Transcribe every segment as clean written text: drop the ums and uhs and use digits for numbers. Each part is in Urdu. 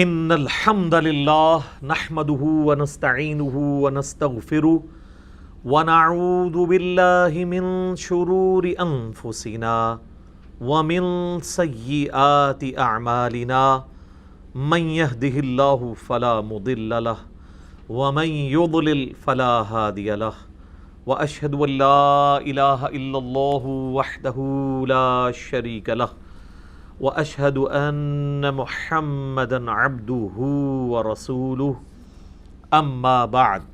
ان الحمد للہ نحمده ونستعینه ونستغفره ونعوذ باللہ من شرور انفسنا ومن سیئات اعمالنا من يهده اللہ فلا مضل له ومن يضلل فلا هادی له واشهد ان لا الہ الا اللہ وحدہ لا شریک له واشهد ان محمدا عبده ورسوله اما بعد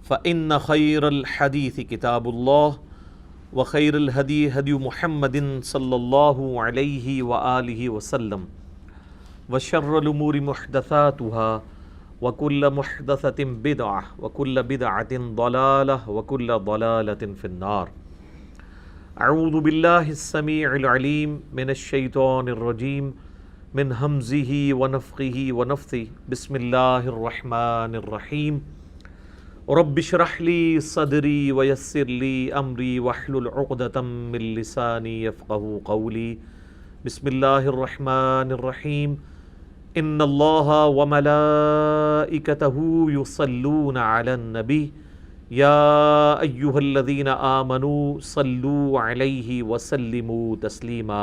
فان خير الحديث كتاب الله وخير الهدي هدي محمد صلى الله عليه واله وسلم وشر الامور محدثاتها وكل محدثة بدعة وكل بدعة ضلالة وكل ضلالة في النار. اعوذ باللہ السمیع العلیم من الشیطان الرجیم من ہمزہ ونفخہ ونفثہ بسم اللہ الرحمن الرحیم رب اشرح لی صدری ویسر لی امری واحلل عقدۃ من لسانی یفقہوا قولی بسم اللہ الرحمن الرحیم ان اللہ وملائکتہ یصلون علی النبی یا ایہا الذین آمنوا صلوا علیہ وسلموا تسلیما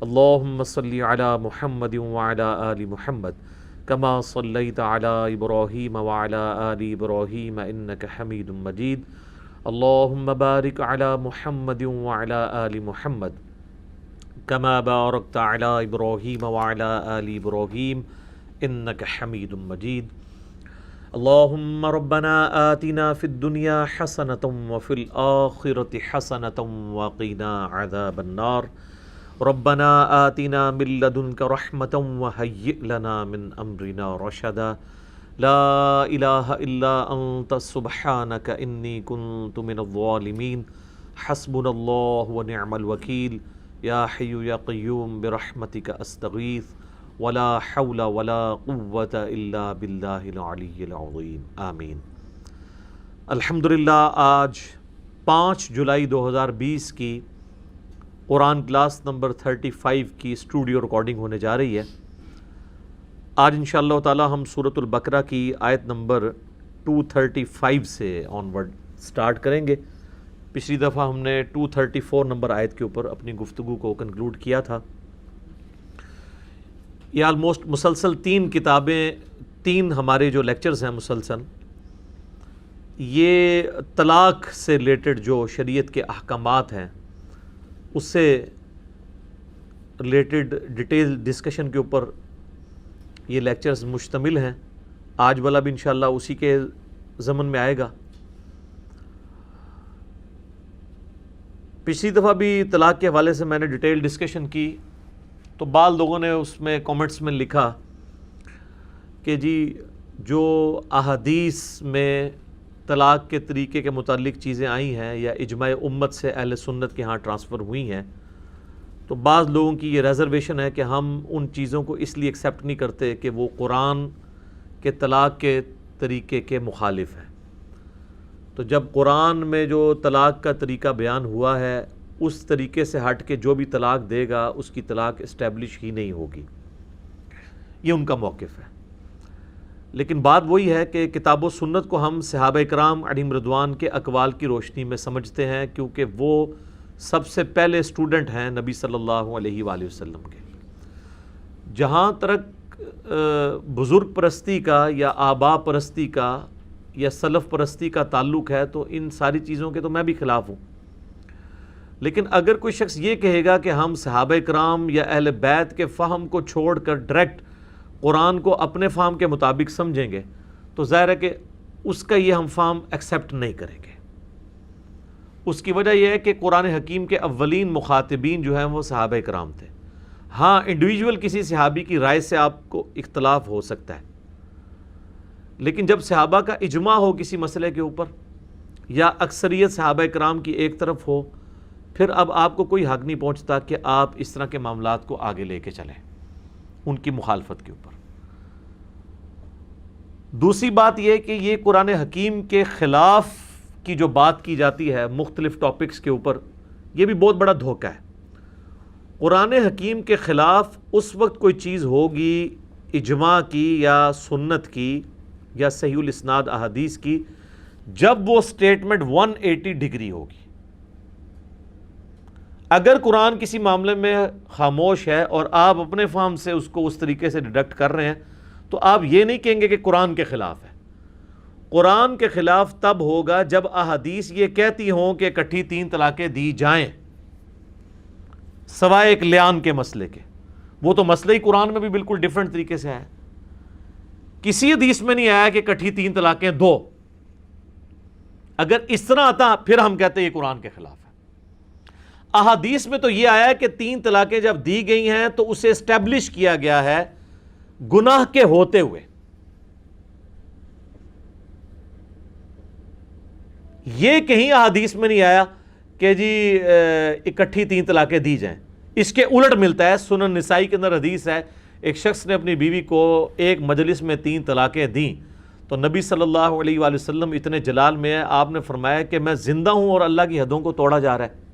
اللہم صلی علی محمد وعلی آل محمد کما صلیت علی ابراہیم وعلی آل ابراہیم انک حمید مجید اللہم بارک علی محمد وعلی آل محمد کما بارکت علی ابراہیم وعلی آل ابراہیم انک حمید مجید اللہم ربنا آتنا فی الدنیا حسنۃ وفی الآخرۃ حسنۃ وقنا عذاب النار ربنا آتنا من لدنک رحمۃ وہیئ لنا من امرنا رشدا لا الہ الا انت سبحانک انی کنت من الظالمین حسبنا اللہ ونعم الوکیل یا حی یا قیوم برحمتک استغیث ولا حول ولا قوة الا باللہ العلی العظیم آمین. الحمدللہ آج 5 جولائی 2020 کی قرآن کلاس نمبر 35 کی اسٹوڈیو ریکارڈنگ ہونے جا رہی ہے. آج انشاءاللہ تعالی ہم سورۃ البقرہ کی آیت نمبر 235 سے آنورڈ سٹارٹ کریں گے. پچھلی دفعہ ہم نے 234 نمبر آیت کے اوپر اپنی گفتگو کو کنکلوڈ کیا تھا. یہ آلموسٹ مسلسل 3 کتابیں 3 ہمارے جو لیکچرز ہیں مسلسل یہ طلاق سے ریلیٹڈ جو شریعت کے احکامات ہیں اس سے ریلیٹڈ ڈیٹیل ڈسکشن کے اوپر یہ لیکچرز مشتمل ہیں. آج والا بھی انشاءاللہ اسی کے ضمن میں آئے گا. پچھلی دفعہ بھی طلاق کے حوالے سے میں نے ڈیٹیل ڈسکشن کی تو بعض لوگوں نے اس میں کامنٹس میں لکھا کہ جی جو احادیث میں طلاق کے طریقے کے متعلق چیزیں آئی ہیں یا اجماع امت سے اہل سنت کے ہاں ٹرانسفر ہوئی ہیں تو بعض لوگوں کی یہ ریزرویشن ہے کہ ہم ان چیزوں کو اس لیے ایکسیپٹ نہیں کرتے کہ وہ قرآن کے طلاق کے طریقے کے مخالف ہیں. تو جب قرآن میں جو طلاق کا طریقہ بیان ہوا ہے اس طریقے سے ہٹ کے جو بھی طلاق دے گا اس کی طلاق اسٹیبلش ہی نہیں ہوگی. یہ ان کا موقف ہے. لیکن بات وہی ہے کہ کتاب و سنت کو ہم صحابہ کرام علیہم رضوان کے اقوال کی روشنی میں سمجھتے ہیں کیونکہ وہ سب سے پہلے اسٹوڈنٹ ہیں نبی صلی اللہ علیہ وآلہ وسلم کے. جہاں تک بزرگ پرستی کا یا آبا پرستی کا یا سلف پرستی کا تعلق ہے تو ان ساری چیزوں کے تو میں بھی خلاف ہوں. لیکن اگر کوئی شخص یہ کہے گا کہ ہم صحابہ کرام یا اہل بیت کے فہم کو چھوڑ کر ڈائریکٹ قرآن کو اپنے فہم کے مطابق سمجھیں گے تو ظاہر ہے کہ اس کا یہ ہم فہم ایکسیپٹ نہیں کریں گے. اس کی وجہ یہ ہے کہ قرآن حکیم کے اولین مخاطبین جو ہیں وہ صحابہ کرام تھے. ہاں انڈیویجول کسی صحابی کی رائے سے آپ کو اختلاف ہو سکتا ہے لیکن جب صحابہ کا اجماع ہو کسی مسئلے کے اوپر یا اکثریت صحابہ کرام کی ایک طرف ہو پھر اب آپ کو کوئی حق نہیں پہنچتا کہ آپ اس طرح کے معاملات کو آگے لے کے چلیں ان کی مخالفت کے اوپر. دوسری بات یہ کہ یہ قرآن حکیم کے خلاف کی جو بات کی جاتی ہے مختلف ٹاپکس کے اوپر یہ بھی بہت بڑا دھوکہ ہے. قرآن حکیم کے خلاف اس وقت کوئی چیز ہوگی اجماع کی یا سنت کی یا صحیح الاسناد احادیث کی جب وہ سٹیٹمنٹ 180 ڈگری ہوگی. اگر قرآن کسی معاملے میں خاموش ہے اور آپ اپنے فہم سے اس کو اس طریقے سے ڈیڈکٹ کر رہے ہیں تو آپ یہ نہیں کہیں گے کہ قرآن کے خلاف ہے. قرآن کے خلاف تب ہوگا جب احادیث یہ کہتی ہوں کہ اکٹھی 3 طلاقیں دی جائیں سوائے ایک لیان کے مسئلے کے. وہ تو مسئلہ ہی قرآن میں بھی بالکل ڈیفرنٹ طریقے سے ہے. کسی حدیث میں نہیں آیا کہ اکٹھی 3 طلاقیں دو. اگر اس طرح آتا پھر ہم کہتے ہیں یہ قرآن کے خلاف ہے. احادیث میں تو یہ آیا ہے کہ 3 طلاقیں جب دی گئی ہیں تو اسے اسٹیبلش کیا گیا ہے گناہ کے ہوتے ہوئے. یہ کہیں احادیث میں نہیں آیا کہ جی اکٹھی 3 طلاقیں دی جائیں. اس کے الٹ ملتا ہے. سنن نسائی کے اندر حدیث ہے ایک شخص نے اپنی بیوی کو ایک مجلس میں 3 طلاقیں دیں تو نبی صلی اللہ علیہ وآلہ وسلم اتنے جلال میں ہے, آپ نے فرمایا کہ میں زندہ ہوں اور اللہ کی حدوں کو توڑا جا رہا ہے.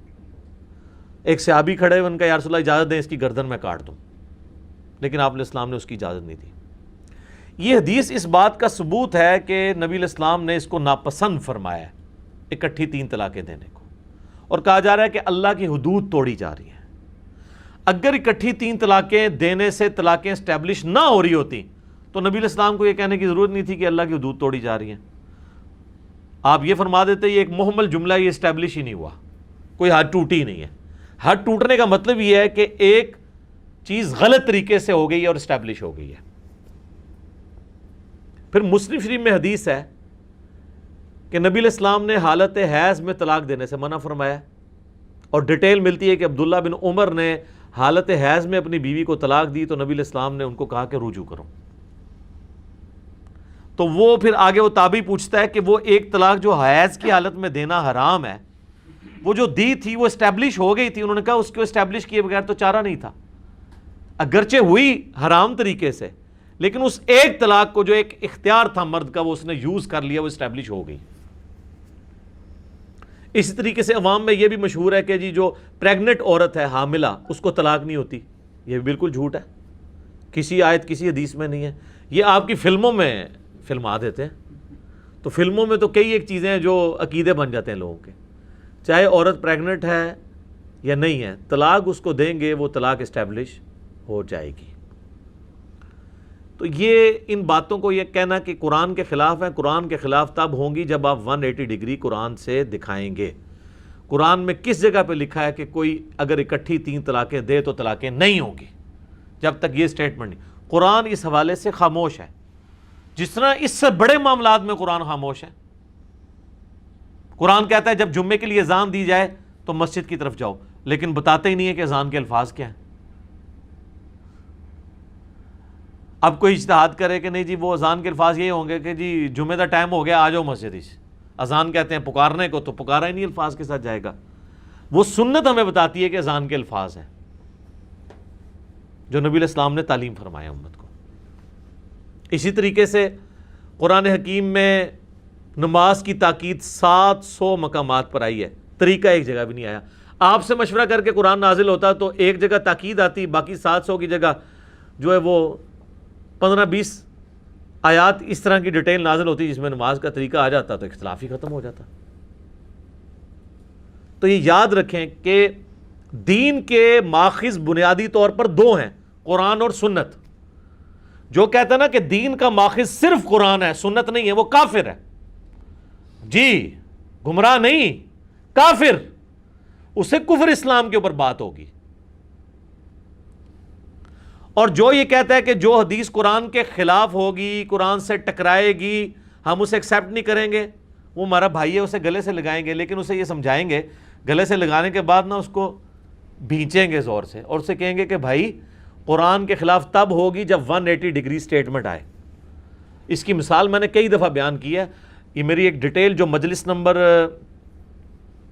ایک صحابی کھڑے ہوئے, ان کا یا رسول اللہ اجازت دیں اس کی گردن میں کاٹ دوں, لیکن آپ علیہ السلام نے اس کی اجازت نہیں دی. یہ حدیث اس بات کا ثبوت ہے کہ نبی علیہ السلام نے اس کو ناپسند فرمایا ہے اکٹھی 3 طلاقیں دینے کو, اور کہا جا رہا ہے کہ اللہ کی حدود توڑی جا رہی ہیں. اگر اکٹھی 3 طلاقیں دینے سے طلاقیں اسٹیبلش نہ ہو رہی ہوتی تو نبی علیہ السلام کو یہ کہنے کی ضرورت نہیں تھی کہ اللہ کی حدود توڑی جا رہی ہیں. آپ یہ فرما دیتے یہ ایک محمل جملہ, یہ اسٹیبلش ہی نہیں ہوا, کوئی حد ٹوٹی ہی نہیں ہے. حد ٹوٹنے کا مطلب یہ ہے کہ ایک چیز غلط طریقے سے ہو گئی ہے اور اسٹیبلش ہو گئی ہے. پھر مسلم شریف میں حدیث ہے کہ نبی علیہ السلام نے حالت حیض میں طلاق دینے سے منع فرمایا, اور ڈیٹیل ملتی ہے کہ عبداللہ بن عمر نے حالت حیض میں اپنی بیوی کو طلاق دی تو نبی علیہ السلام نے ان کو کہا کہ رجوع کرو. تو وہ پھر آگے وہ تابعی پوچھتا ہے کہ وہ ایک طلاق جو حیض کی حالت میں دینا حرام ہے, وہ جو دی تھی وہ اسٹیبلش ہو گئی تھی. انہوں نے کہا اس کو اسٹیبلش کیے بغیر تو چارہ نہیں تھا, اگرچہ ہوئی حرام طریقے سے, لیکن اس ایک طلاق کو جو ایک اختیار تھا مرد کا وہ اس نے یوز کر لیا, وہ اسٹیبلش ہو گئی. اسی طریقے سے عوام میں یہ بھی مشہور ہے کہ جی جو پریگننٹ عورت ہے, حاملہ, اس کو طلاق نہیں ہوتی. یہ بھی بالکل جھوٹ ہے, کسی آیت کسی حدیث میں نہیں ہے. یہ آپ کی فلموں میں فلما دیتے ہیں. تو فلموں میں تو کئی ایک چیزیں ہیں جو عقیدے بن جاتے ہیں لوگوں کے. چاہے عورت پریگننٹ ہے یا نہیں ہے, طلاق اس کو دیں گے وہ طلاق اسٹیبلش ہو جائے گی. تو یہ ان باتوں کو یہ کہنا کہ قرآن کے خلاف ہے, قرآن کے خلاف تب ہوں گی جب آپ 180 ڈگری قرآن سے دکھائیں گے. قرآن میں کس جگہ پہ لکھا ہے کہ کوئی اگر اکٹھی 3 طلاقیں دے تو طلاقیں نہیں ہوں گی؟ جب تک یہ سٹیٹمنٹ نہیں. قرآن اس حوالے سے خاموش ہے, جس طرح اس سے بڑے معاملات میں قرآن خاموش ہے. قرآن کہتا ہے جب جمعے کے لیے اذان دی جائے تو مسجد کی طرف جاؤ, لیکن بتاتے ہی نہیں ہے کہ اذان کے الفاظ کیا ہیں. اب کوئی اجتہاد کرے کہ نہیں جی وہ اذان کے الفاظ یہ ہوں گے کہ جی جمعے کا ٹائم ہو گیا آ جاؤ مسجد. اذان کہتے ہیں پکارنے کو, تو پکارا ہی نہیں الفاظ کے ساتھ جائے گا. وہ سنت ہمیں بتاتی ہے کہ اذان کے الفاظ ہیں جو نبی علیہ السلام نے تعلیم فرمایا امت کو. اسی طریقے سے قرآن حکیم میں نماز کی تاکید 700 مقامات پر آئی ہے, طریقہ ایک جگہ بھی نہیں آیا. آپ سے مشورہ کر کے قرآن نازل ہوتا تو ایک جگہ تاکید آتی, باقی 700 کی جگہ جو ہے وہ 15-20 آیات اس طرح کی ڈیٹیل نازل ہوتی جس میں نماز کا طریقہ آ جاتا تو اختلاف ہی ختم ہو جاتا. تو یہ یاد رکھیں کہ دین کے ماخذ بنیادی طور پر 2 ہیں, قرآن اور سنت. جو کہتا ہے نا کہ دین کا ماخذ صرف قرآن ہے سنت نہیں ہے, وہ کافر ہے. جی گمراہ نہیں, کافر. اسے کفر اسلام کے اوپر بات ہوگی. اور جو یہ کہتا ہے کہ جو حدیث قرآن کے خلاف ہوگی, قرآن سے ٹکرائے گی, ہم اسے ایکسیپٹ نہیں کریں گے, وہ ہمارا بھائی ہے, اسے گلے سے لگائیں گے, لیکن اسے یہ سمجھائیں گے, گلے سے لگانے کے بعد نا اس کو بھینچیں گے زور سے, اور اسے کہیں گے کہ بھائی قرآن کے خلاف تب ہوگی جب 180 ڈگری سٹیٹمنٹ آئے. اس کی مثال میں نے کئی دفعہ بیان کی ہے. یہ میری ایک ڈیٹیل جو مجلس نمبر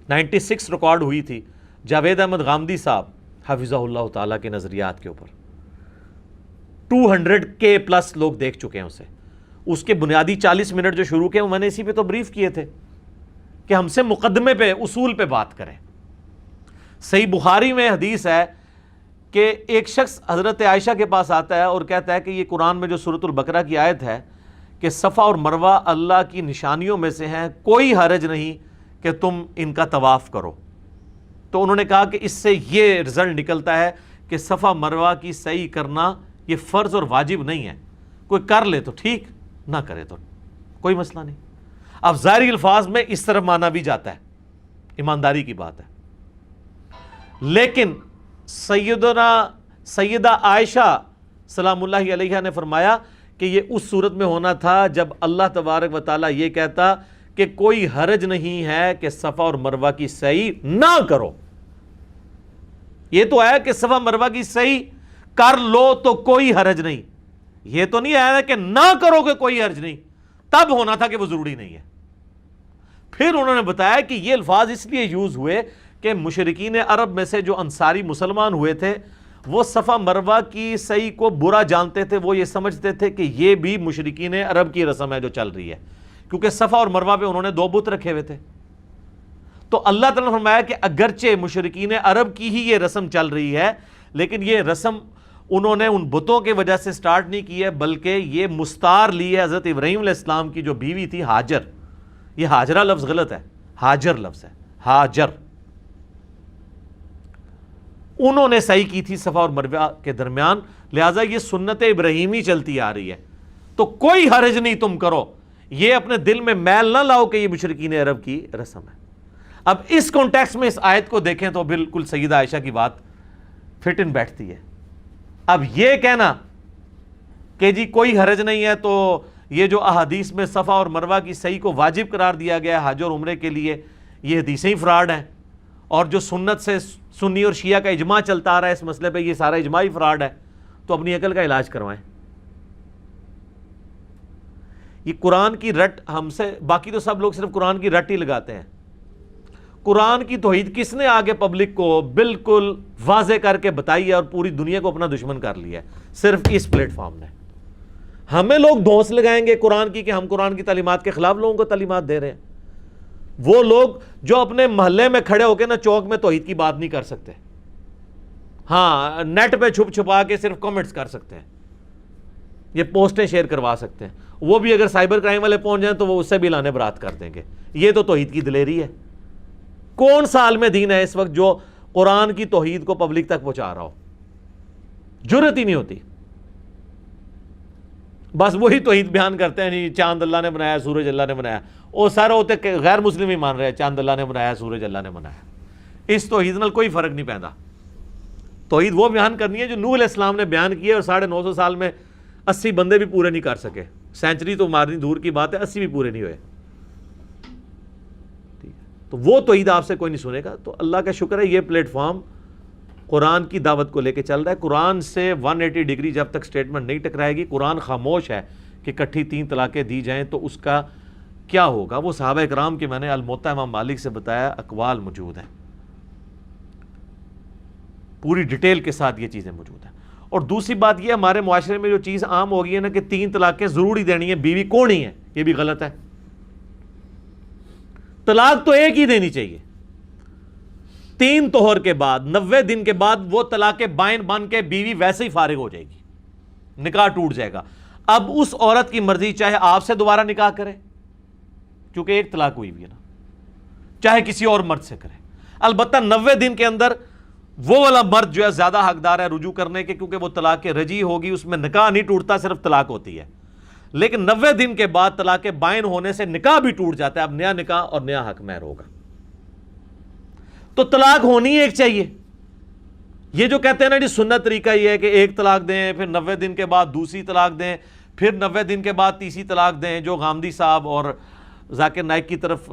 96 ریکارڈ ہوئی تھی جاوید احمد غامدی صاحب حفظہ اللہ تعالیٰ کے نظریات کے اوپر, 200K پلس لوگ دیکھ چکے ہیں اسے. اس کے بنیادی 40 منٹ جو شروع کیے وہ میں نے اسی پہ تو بریف کیے تھے کہ ہم سے مقدمے پہ, اصول پہ بات کریں. صحیح بخاری میں حدیث ہے کہ ایک شخص حضرت عائشہ کے پاس آتا ہے اور کہتا ہے کہ یہ قرآن میں جو سورۃ البقرہ کی آیت ہے کہ صفا اور مروہ اللہ کی نشانیوں میں سے ہیں، کوئی حرج نہیں کہ تم ان کا طواف کرو. تو انہوں نے کہا کہ اس سے یہ رزلٹ نکلتا ہے کہ صفا مروہ کی سعی کرنا یہ فرض اور واجب نہیں ہے، کوئی کر لے تو ٹھیک، نہ کرے تو کوئی مسئلہ نہیں. اب ظاہری الفاظ میں اس طرف مانا بھی جاتا ہے، ایمانداری کی بات ہے. لیکن سیدہ عائشہ سلام اللہ علیہا نے فرمایا کہ یہ اس صورت میں ہونا تھا جب اللہ تبارک و تعالیٰ یہ کہتا کہ کوئی حرج نہیں ہے کہ صفا اور مروہ کی سعی نہ کرو. یہ تو ہے کہ صفا مروہ کی سعی کر لو تو کوئی حرج نہیں، یہ تو نہیں آیا کہ نہ کرو کہ کوئی حرج نہیں. تب ہونا تھا کہ وہ ضروری نہیں ہے. پھر انہوں نے بتایا کہ یہ الفاظ اس لیے یوز ہوئے کہ مشرکین عرب میں سے جو انصاری مسلمان ہوئے تھے وہ صفا مروہ کی سعی کو برا جانتے تھے. وہ یہ سمجھتے تھے کہ یہ بھی مشرکین عرب کی رسم ہے جو چل رہی ہے، کیونکہ صفا اور مروہ پہ انہوں نے 2 بت رکھے ہوئے تھے. تو اللہ تعالیٰ نے فرمایا کہ اگرچہ مشرکین عرب کی ہی یہ رسم چل رہی ہے، لیکن یہ رسم انہوں نے ان بتوں کی وجہ سے سٹارٹ نہیں کی ہے، بلکہ یہ مستعار لی ہے حضرت ابراہیم علیہ السلام کی جو بیوی تھی ہاجر. یہ ہاجرہ لفظ غلط ہے، ہاجر لفظ ہے، ہاجر. انہوں نے صحیح کی تھی صفا اور مروہ کے درمیان، لہٰذا یہ سنت ابراہیمی چلتی آ رہی ہے. تو کوئی حرج نہیں تم کرو، یہ اپنے دل میں میل نہ لاؤ کہ یہ مشرکین عرب کی رسم ہے. اب اس کانٹیکسٹ میں اس آیت کو دیکھیں تو بالکل سیدہ عائشہ کی بات فٹ ان بیٹھتی ہے. اب یہ کہنا کہ جی کوئی حرج نہیں ہے، تو یہ جو احادیث میں صفا اور مروہ کی سعی کو واجب قرار دیا گیا ہے حج اور عمرے کے لیے، یہ حدیثیں ہی فراڈ ہیں. اور جو سنت سے سنی اور شیعہ کا اجماع چلتا آ رہا ہے اس مسئلے پہ، یہ سارا اجماع ہی فراڈ ہے. تو اپنی عقل کا علاج کروائیں. یہ قرآن کی رٹ ہم سے، باقی تو سب لوگ صرف قرآن کی رٹ ہی لگاتے ہیں. قرآن کی توحید کس نے آگے پبلک کو بالکل واضح کر کے بتائی ہے اور پوری دنیا کو اپنا دشمن کر لیا ہے؟ صرف اس پلیٹ فارم نے. ہمیں لوگ دھونس لگائیں گے قرآن کی کہ ہم قرآن کی تعلیمات کے خلاف لوگوں کو تعلیمات دے رہے ہیں. وہ لوگ جو اپنے محلے میں کھڑے ہو کے نا چوک میں توحید کی بات نہیں کر سکتے، ہاں نیٹ پہ چھپ چھپا کے صرف کمنٹس کر سکتے ہیں، یہ پوسٹیں شیئر کروا سکتے ہیں. وہ بھی اگر سائبر کرائم والے پہنچ جائیں تو وہ اس سے بھی لانے برات کر دیں گے. یہ تو توحید کی دلیری ہے. کون سا عالم دین ہے اس وقت جو قرآن کی توحید کو پبلک تک پہنچا رہا ہو؟ جرت ہی نہیں ہوتی. بس وہی توحید بیان کرتے ہیں، نہیں چاند اللہ نے بنایا، سورج اللہ نے بنایا. وہ سارے ہوتے غیر مسلم ہی مان رہے ہیں چاند اللہ نے بنایا، سورج اللہ نے بنایا. اس توحید نال کوئی فرق نہیں پیندا. توحید وہ بیان کرنی ہے جو نوح علیہ السلام نے بیان کی ہے، اور 950 سال میں 80 بندے بھی پورے نہیں کر سکے. سینچری تو مارنی دور کی بات ہے، 80 بھی پورے نہیں ہوئے. تو وہ توحید آپ سے کوئی نہیں سنے گا. تو اللہ کا شکر ہے یہ پلیٹ فارم قرآن کی دعوت کو لے کے چل رہا ہے. قرآن سے 180 ڈگری جب تک سٹیٹمنٹ نہیں ٹکرائے گی، قرآن خاموش ہے کہ کٹھی 3 طلاقیں دی جائیں تو اس کا کیا ہوگا. وہ صحابہ کرام کے میں نے الموطا امام مالک سے بتایا اقوال موجود ہیں، پوری ڈیٹیل کے ساتھ یہ چیزیں موجود ہیں. اور دوسری بات یہ، ہمارے معاشرے میں جو چیز عام ہو گئی ہے نا کہ 3 طلاقیں ضروری دینی ہے، بیوی کون ہی ہے، یہ بھی غلط ہے. طلاق تو ایک ہی دینی چاہیے. 3 طہر کے بعد 90 دن کے بعد وہ طلاق بائن بن کے بیوی ویسے ہی فارغ ہو جائے گی، نکاح ٹوٹ جائے گا. اب اس عورت کی مرضی، چاہے آپ سے دوبارہ نکاح کرے کیونکہ ایک طلاق ہوئی بھی ہے نا، چاہے کسی اور مرد سے کرے. البتہ 90 دن کے اندر وہ والا مرد جو ہے زیادہ حقدار ہے رجوع کرنے کے، کیونکہ وہ طلاق رجعی ہوگی، اس میں نکاح نہیں ٹوٹتا، صرف طلاق ہوتی ہے. لیکن 90 دن کے بعد طلاق بائن ہونے سے نکاح بھی ٹوٹ جاتا ہے. اب نیا نکاح اور نیا حق مہر ہوگا. تو طلاق ہونی ایک چاہیے. یہ جو کہتے ہیں نا جی سنت طریقہ یہ ہے کہ ایک طلاق دیں، پھر 90 دن کے بعد دوسری طلاق دیں، پھر 90 دن کے بعد تیسری طلاق دیں، جو غامدی صاحب اور ذاکر نائک کی طرف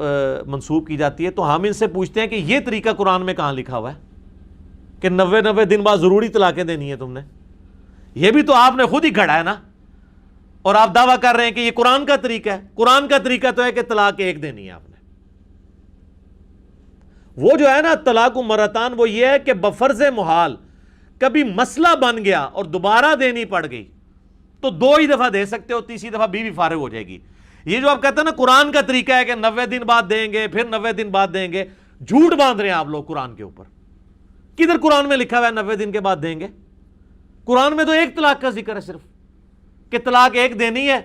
منسوب کی جاتی ہے. تو ہم ان سے پوچھتے ہیں کہ یہ طریقہ قرآن میں کہاں لکھا ہوا ہے کہ 90 دن بعد ضروری طلاقیں دینی ہے تم نے؟ یہ بھی تو آپ نے خود ہی گھڑا ہے نا، اور آپ دعویٰ کر رہے ہیں کہ یہ قرآن کا طریقہ ہے. قرآن کا طریقہ تو ہے کہ طلاق ایک دینی ہے آپ نے. وہ جو ہے نا طلاق مرتان، وہ یہ ہے کہ بفرض محال کبھی مسئلہ بن گیا اور دوبارہ دینی پڑ گئی تو 2 ہی دفعہ دے سکتے ہو، تیسری دفعہ بیوی فارغ ہو جائے گی. یہ جو آپ کہتے ہیں نا قرآن کا طریقہ ہے کہ 90 دن بعد دیں گے، پھر 90 دن بعد دیں گے، جھوٹ باندھ رہے ہیں آپ لوگ قرآن کے اوپر. کدھر قرآن میں لکھا ہوا ہے 90 دن کے بعد دیں گے؟ قرآن میں تو ایک طلاق کا ذکر ہے صرف، کہ طلاق ایک دینی ہے،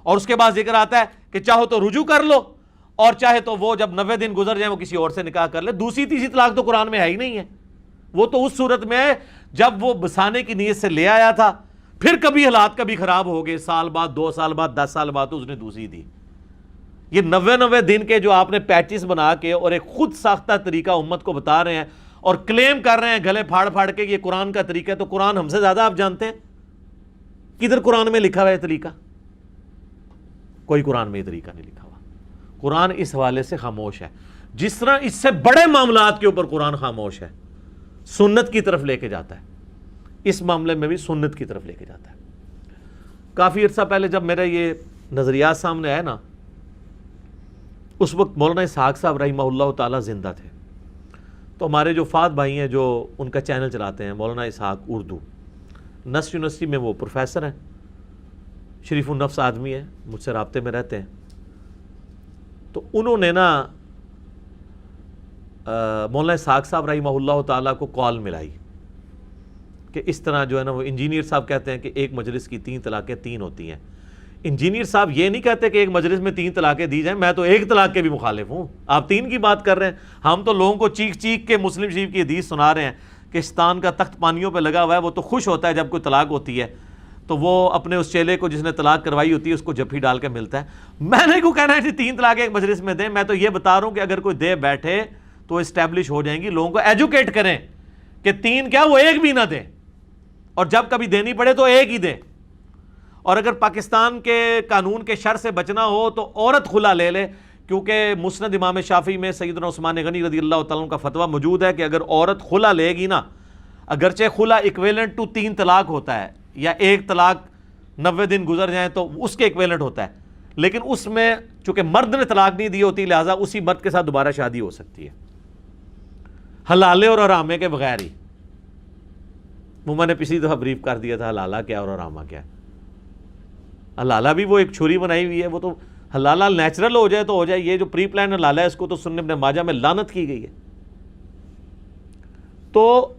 اور اس کے بعد ذکر آتا ہے کہ چاہو تو رجوع کر لو، اور چاہے تو وہ جب 90 دن گزر جائیں وہ کسی اور سے نکاح کر لے۔ دوسری تیسری طلاق تو قرآن میں ہے ہی نہیں ہے، وہ تو اس صورت میں ہے جب وہ بسانے کی نیت سے لے آیا تھا، پھر کبھی حالات کبھی خراب ہو گئے، سال بعد 2 سال بعد 10 سال بعد تو اس نے دوسری دی۔ یہ 90 دن کے جو آپ نے پیچز بنا کے اور ایک خود ساختہ طریقہ امت کو بتا رہے ہیں اور کلیم کر رہے ہیں گلے پھاڑ پھاڑ کے یہ قرآن کا طریقہ ہے، تو قرآن ہم سے زیادہ آپ جانتے ہیں؟ کدھر قرآن میں لکھا ہوا ہے طریقہ؟ کوئی قرآن میں یہ طریقہ نہیں لکھا ہوا۔ قرآن اس حوالے سے خاموش ہے، جس طرح اس سے بڑے معاملات کے اوپر قرآن خاموش ہے، سنت کی طرف لے کے جاتا ہے، اس معاملے میں بھی سنت کی طرف لے کے جاتا ہے۔ کافی عرصہ پہلے جب میرا یہ نظریات سامنے آیا نا، اس وقت مولانا اسحاق صاحب رحمہ اللہ تعالی زندہ تھے، تو ہمارے جو فات بھائی ہیں جو ان کا چینل چلاتے ہیں، مولانا اسحاق اردو، نسٹ یونیورسٹی میں وہ پروفیسر ہیں، شریف النفس آدمی ہیں، مجھ سے رابطے میں رہتے ہیں، تو انہوں نے نا مولانا اسحاق صاحب رحمہ اللہ تعالیٰ کو کال ملائی کہ اس طرح جو ہے نا، وہ انجینئر صاحب کہتے ہیں کہ ایک مجلس کی 3 طلاقیں 3 ہوتی ہیں۔ انجینئر صاحب یہ نہیں کہتے کہ ایک مجلس میں 3 طلاقیں دی جائیں، میں تو 1 طلاق کے بھی مخالف ہوں، آپ 3 کی بات کر رہے ہیں۔ ہم تو لوگوں کو چیخ چیخ کے مسلم شریف کی حدیث سنا رہے ہیں کہ شیطان کا تخت پانیوں پہ لگا ہوا ہے، وہ تو خوش ہوتا ہے جب کوئی طلاق ہوتی ہے، تو وہ اپنے اس چیلے کو جس نے طلاق کروائی ہوتی ہے اس کو جفی ڈال کے ملتا ہے۔ میں نے کو کہنا ہے کہ 3 طلاقیں ایک مجلس میں دیں، میں تو یہ بتا رہا ہوں کہ اگر کوئی دے بیٹھے تو اسٹیبلش ہو جائیں گی، لوگوں کو ایجوکیٹ کریں کہ 3 کیا، وہ 1 بھی نہ دیں، اور جب کبھی دینی پڑے تو 1 ہی دیں۔ اور اگر پاکستان کے قانون کے شر سے بچنا ہو تو عورت خلا لے لے، کیونکہ مسند امام شافعی میں سیدنا عثمان غنی رضی اللہ تعالیٰ عنہ کا فتویٰ موجود ہے کہ اگر عورت خلا لے گی نا، اگرچہ خلا ایکویلنٹ ٹو 3 طلاق ہوتا ہے، یا 1 طلاق 90 دن گزر جائیں تو اس کے ایکویلنٹ ہوتا ہے، لیکن اس میں چونکہ مرد نے طلاق نہیں دی ہوتی، لہٰذا اسی مرد کے ساتھ دوبارہ شادی ہو سکتی ہے، حلالے اور حرامے کے بغیر ہی۔ وہ میں نے پچھلی دفعہ بریف کر دیا تھا حلالہ کیا اور حرامہ کیا۔ حلالہ بھی وہ ایک چھری بنائی ہوئی ہے، وہ تو حلالہ نیچرل ہو جائے تو ہو جائے، یہ جو پری پلان حلالہ ہے اس کو تو سنن ابن ماجہ میں لعنت کی گئی ہے۔ تو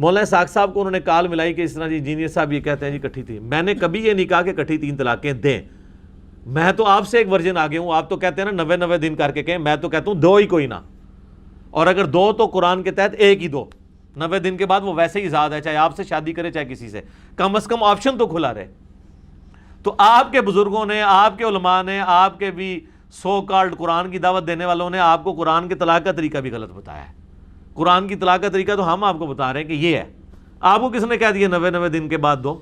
مولانا اسحاق صاحب کو انہوں نے کال ملائی کہ اس طرح جی انجینئر صاحب یہ کہتے ہیں جی کٹھی تھی۔ میں نے کبھی یہ نہیں کہا کہ کٹھی 3 طلاقیں دیں، میں تو آپ سے ایک ورژن آگے ہوں، آپ تو کہتے ہیں نا 90 دن کر کے کہیں، میں تو کہتا ہوں 2 ہی کوئی نہ، اور اگر 2 تو قرآن کے تحت 1 ہی دو، 90 دن کے بعد وہ ویسے ہی آزاد ہے، چاہے آپ سے شادی کرے چاہے کسی سے، کم از کم آپشن تو کھلا رہے۔ تو آپ کے بزرگوں نے، آپ کے علماء نے، آپ کے بھی سو کالڈ قرآن کی دعوت دینے والوں نے آپ کو قرآن کے طلاق کا طریقہ بھی غلط بتایا ہے۔ قرآن کی طلاق کا طریقہ تو ہم آپ کو بتا رہے ہیں کہ یہ ہے، آپ کو کس نے کہہ دیا 90 دن کے بعد دو؟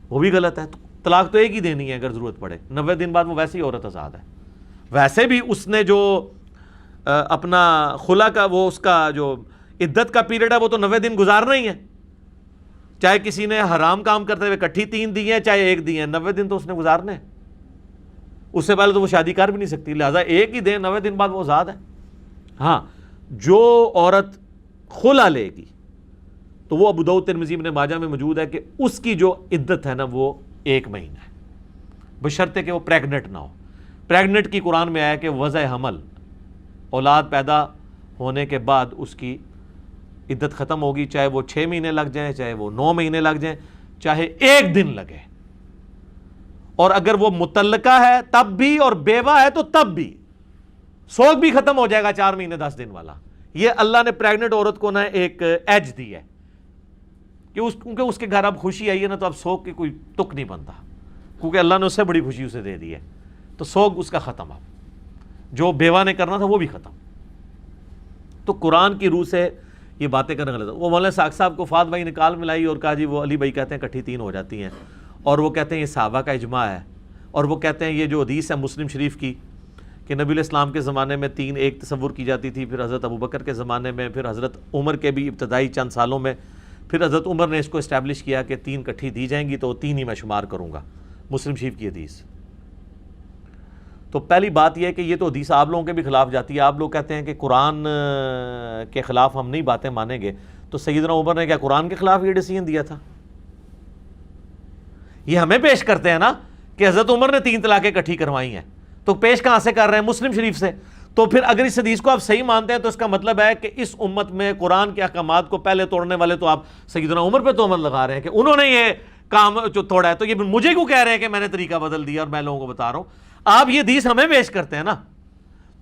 وہ بھی غلط ہے۔ طلاق تو 1 ہی دینی ہے اگر ضرورت پڑے، 90 دن بعد وہ ویسے ہی عورت آزاد ہے۔ ویسے بھی اس نے جو اپنا خلا کا وہ اس کا جو عدت کا پیریڈ ہے وہ تو 90 دن گزارنا ہی ہے، چاہے کسی نے حرام کام کرتے ہوئے کٹھی 3 دی ہیں چاہے 1 دی ہیں، 90 دن تو اس نے گزارنے ہیں، اس سے پہلے تو وہ شادی کر بھی نہیں سکتی، لہٰذا 1 ہی دیں، 90 دن بعد وہ آزاد ہے۔ ہاں، جو عورت خلا لے گی تو وہ ابو داؤد ترمذی ابن ماجہ میں موجود ہے کہ اس کی جو عدت ہے نا وہ 1 مہینہ ہے، بشرطے کہ وہ پریگنٹ نہ ہو۔ پریگنٹ کی قرآن میں آیا کہ وضع حمل، اولاد پیدا ہونے کے بعد اس کی عدت ختم ہوگی، چاہے وہ 6 مہینے لگ جائیں، چاہے وہ 9 مہینے لگ جائیں، چاہے 1 دن لگے، اور اگر وہ متعلقہ ہے تب بھی اور بیوہ ہے تو تب بھی، سوگ بھی ختم ہو جائے گا 4 مہینے 10 دن والا۔ یہ اللہ نے پریگنٹ عورت کو نا ایک ایج دی ہے کہ کیونکہ اس کے گھر اب خوشی آئی ہے نا، تو اب سوگ کی کوئی تک نہیں بنتا، کیونکہ اللہ نے اس سے بڑی خوشی اسے دے دی ہے، تو سوگ اس کا ختم، اب جو بیوہ نے کرنا تھا وہ بھی ختم۔ تو قرآن کی روح سے یہ باتیں کرنا غلط ہے۔ وہ مولانا اسحاق صاحب کو فات بھائی نے کال ملائی اور کہا جی وہ علی بھائی کہتے ہیں کٹھی 3 ہو جاتی ہیں، اور وہ کہتے ہیں یہ صحابہ کا اجماع ہے، اور وہ کہتے ہیں یہ جو حدیث ہے مسلم شریف کی کہ نبی علیہ السلام کے زمانے میں 3 ایک تصور کی جاتی تھی، پھر حضرت ابوبکر کے زمانے میں، پھر حضرت عمر کے بھی ابتدائی چند سالوں میں، پھر حضرت عمر نے اس کو اسٹیبلش کیا کہ 3 کٹھی دی جائیں گی تو 3 ہی میں شمار کروں گا، مسلم شریف کی حدیث۔ تو پہلی بات یہ ہے کہ یہ تو حدیث آپ لوگوں کے بھی خلاف جاتی ہے۔ آپ لوگ کہتے ہیں کہ قرآن کے خلاف ہم نہیں باتیں مانیں گے، تو سیدنا عمر نے کیا قرآن کے خلاف یہ ڈیسیژن دیا تھا؟ یہ ہمیں پیش کرتے ہیں نا کہ حضرت عمر نے 3 طلاقیں اکٹھی کروائی ہیں، تو پیش کہاں سے کر رہے ہیں؟ مسلم شریف سے۔ تو پھر اگر اس حدیث کو آپ صحیح مانتے ہیں تو اس کا مطلب ہے کہ اس امت میں قرآن کے احکامات کو پہلے توڑنے والے تو آپ سیدنا عمر پہ تہمت لگا رہے ہیں کہ انہوں نے یہ کام جو توڑا ہے، تو یہ مجھے کیوں کہہ رہے ہیں کہ میں نے طریقہ بدل دیا اور میں لوگوں کو بتا رہا ہوں؟ آپ یہ حدیث ہمیں پیش کرتے ہیں نا،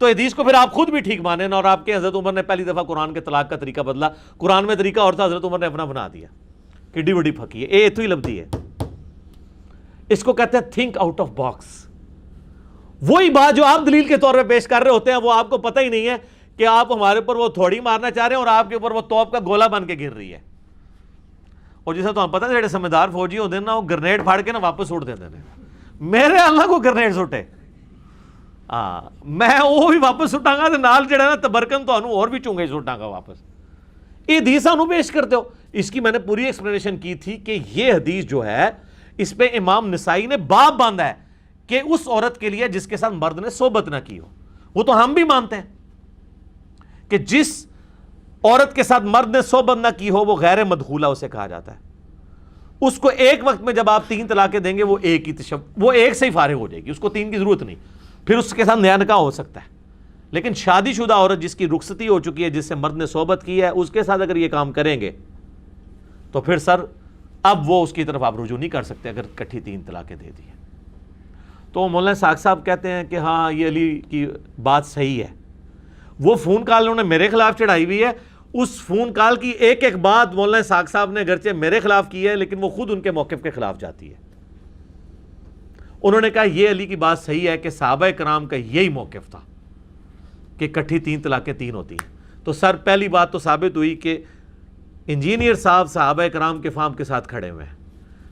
تو حدیث کو پھر آپ خود بھی ٹھیک مانیں نا، اور آپ کے حضرت عمر نے پہلی دفعہ قرآن کے طلاق کا طریقہ بدلا، قرآن میں طریقہ اور تھا، حضرت عمر نے اپنا بنا دیا، کڈی بڑی پھکی ہے، اے تو ہی لبدی ہے۔ اس کو کہتے ہیں تھنک آؤٹ آف باکس۔ وہی بات جو آپ دلیل کے طور پہ پیش کر رہے ہوتے ہیں وہ آپ کو پتہ ہی نہیں ہے کہ آپ ہمارے اوپر وہ تھوڑی مارنا چاہ رہے ہیں اور آپ کے اوپر وہ توپ کا گولا بن کے گر رہی ہے۔ اور جیسا تو ہم پتہ جڑے سمجھدار فوجی ہوتے ہیں نا، وہ گرنیڈ پھاڑ کے نا واپس اڑ دیتے ہیں۔ میرے اللہ کو گرنیڈ سٹے، میں وہ بھی واپس سٹاں گا، نال جڑا نا تبرکن تو اور بھی چونگے سٹاں گا واپس۔ یہ حدیث انہوں پیش کرتے ہو۔ اس کی میں نے پوری ایکسپلینیشن کی تھی کہ یہ حدیث جو ہے اس پہ امام نسائی نے باب باندھا ہے کہ اس عورت کے لیے جس کے ساتھ مرد نے صحبت نہ کی ہو۔ وہ تو ہم بھی مانتے ہیں کہ جس عورت کے ساتھ مرد نے صحبت نہ کی ہو وہ غیر مدخولہ اسے کہا جاتا ہے۔ اس کو ایک وقت میں جب آپ 3 طلاقیں دیں گے وہ ایک سے ہی فارغ ہو جائے گی، اس کو 3 کی ضرورت نہیں، پھر اس کے ساتھ نیا نکاح ہو سکتا ہے۔ لیکن شادی شدہ عورت جس کی رخصتی ہو چکی ہے، جس سے مرد نے صحبت کی ہے، اس کے ساتھ اگر یہ کام کریں گے تو پھر سر اب وہ اس کی طرف آپ رجوع نہیں کر سکتے اگر کٹھی 3 طلاقیں دے دی ہیں۔ تو مولانا ساق صاحب کہتے ہیں کہ ہاں یہ علی کی بات صحیح ہے۔ وہ فون کال انہوں نے میرے خلاف چڑھائی ہوئی ہے، اس فون کال کی ایک ایک بات مولانا ساق صاحب نے اگرچہ میرے خلاف کی ہے لیکن وہ خود ان کے موقف کے خلاف جاتی ہے۔ انہوں نے کہا یہ علی کی بات صحیح ہے کہ صحابہ کرام کا یہی موقف تھا کہ کٹھی 3 طلاقیں 3 ہوتی ہیں۔ تو سر پہلی بات تو ثابت ہوئی کہ انجینئر صاحب صحابہ کرام کے فام کے ساتھ کھڑے ہوئے ہیں،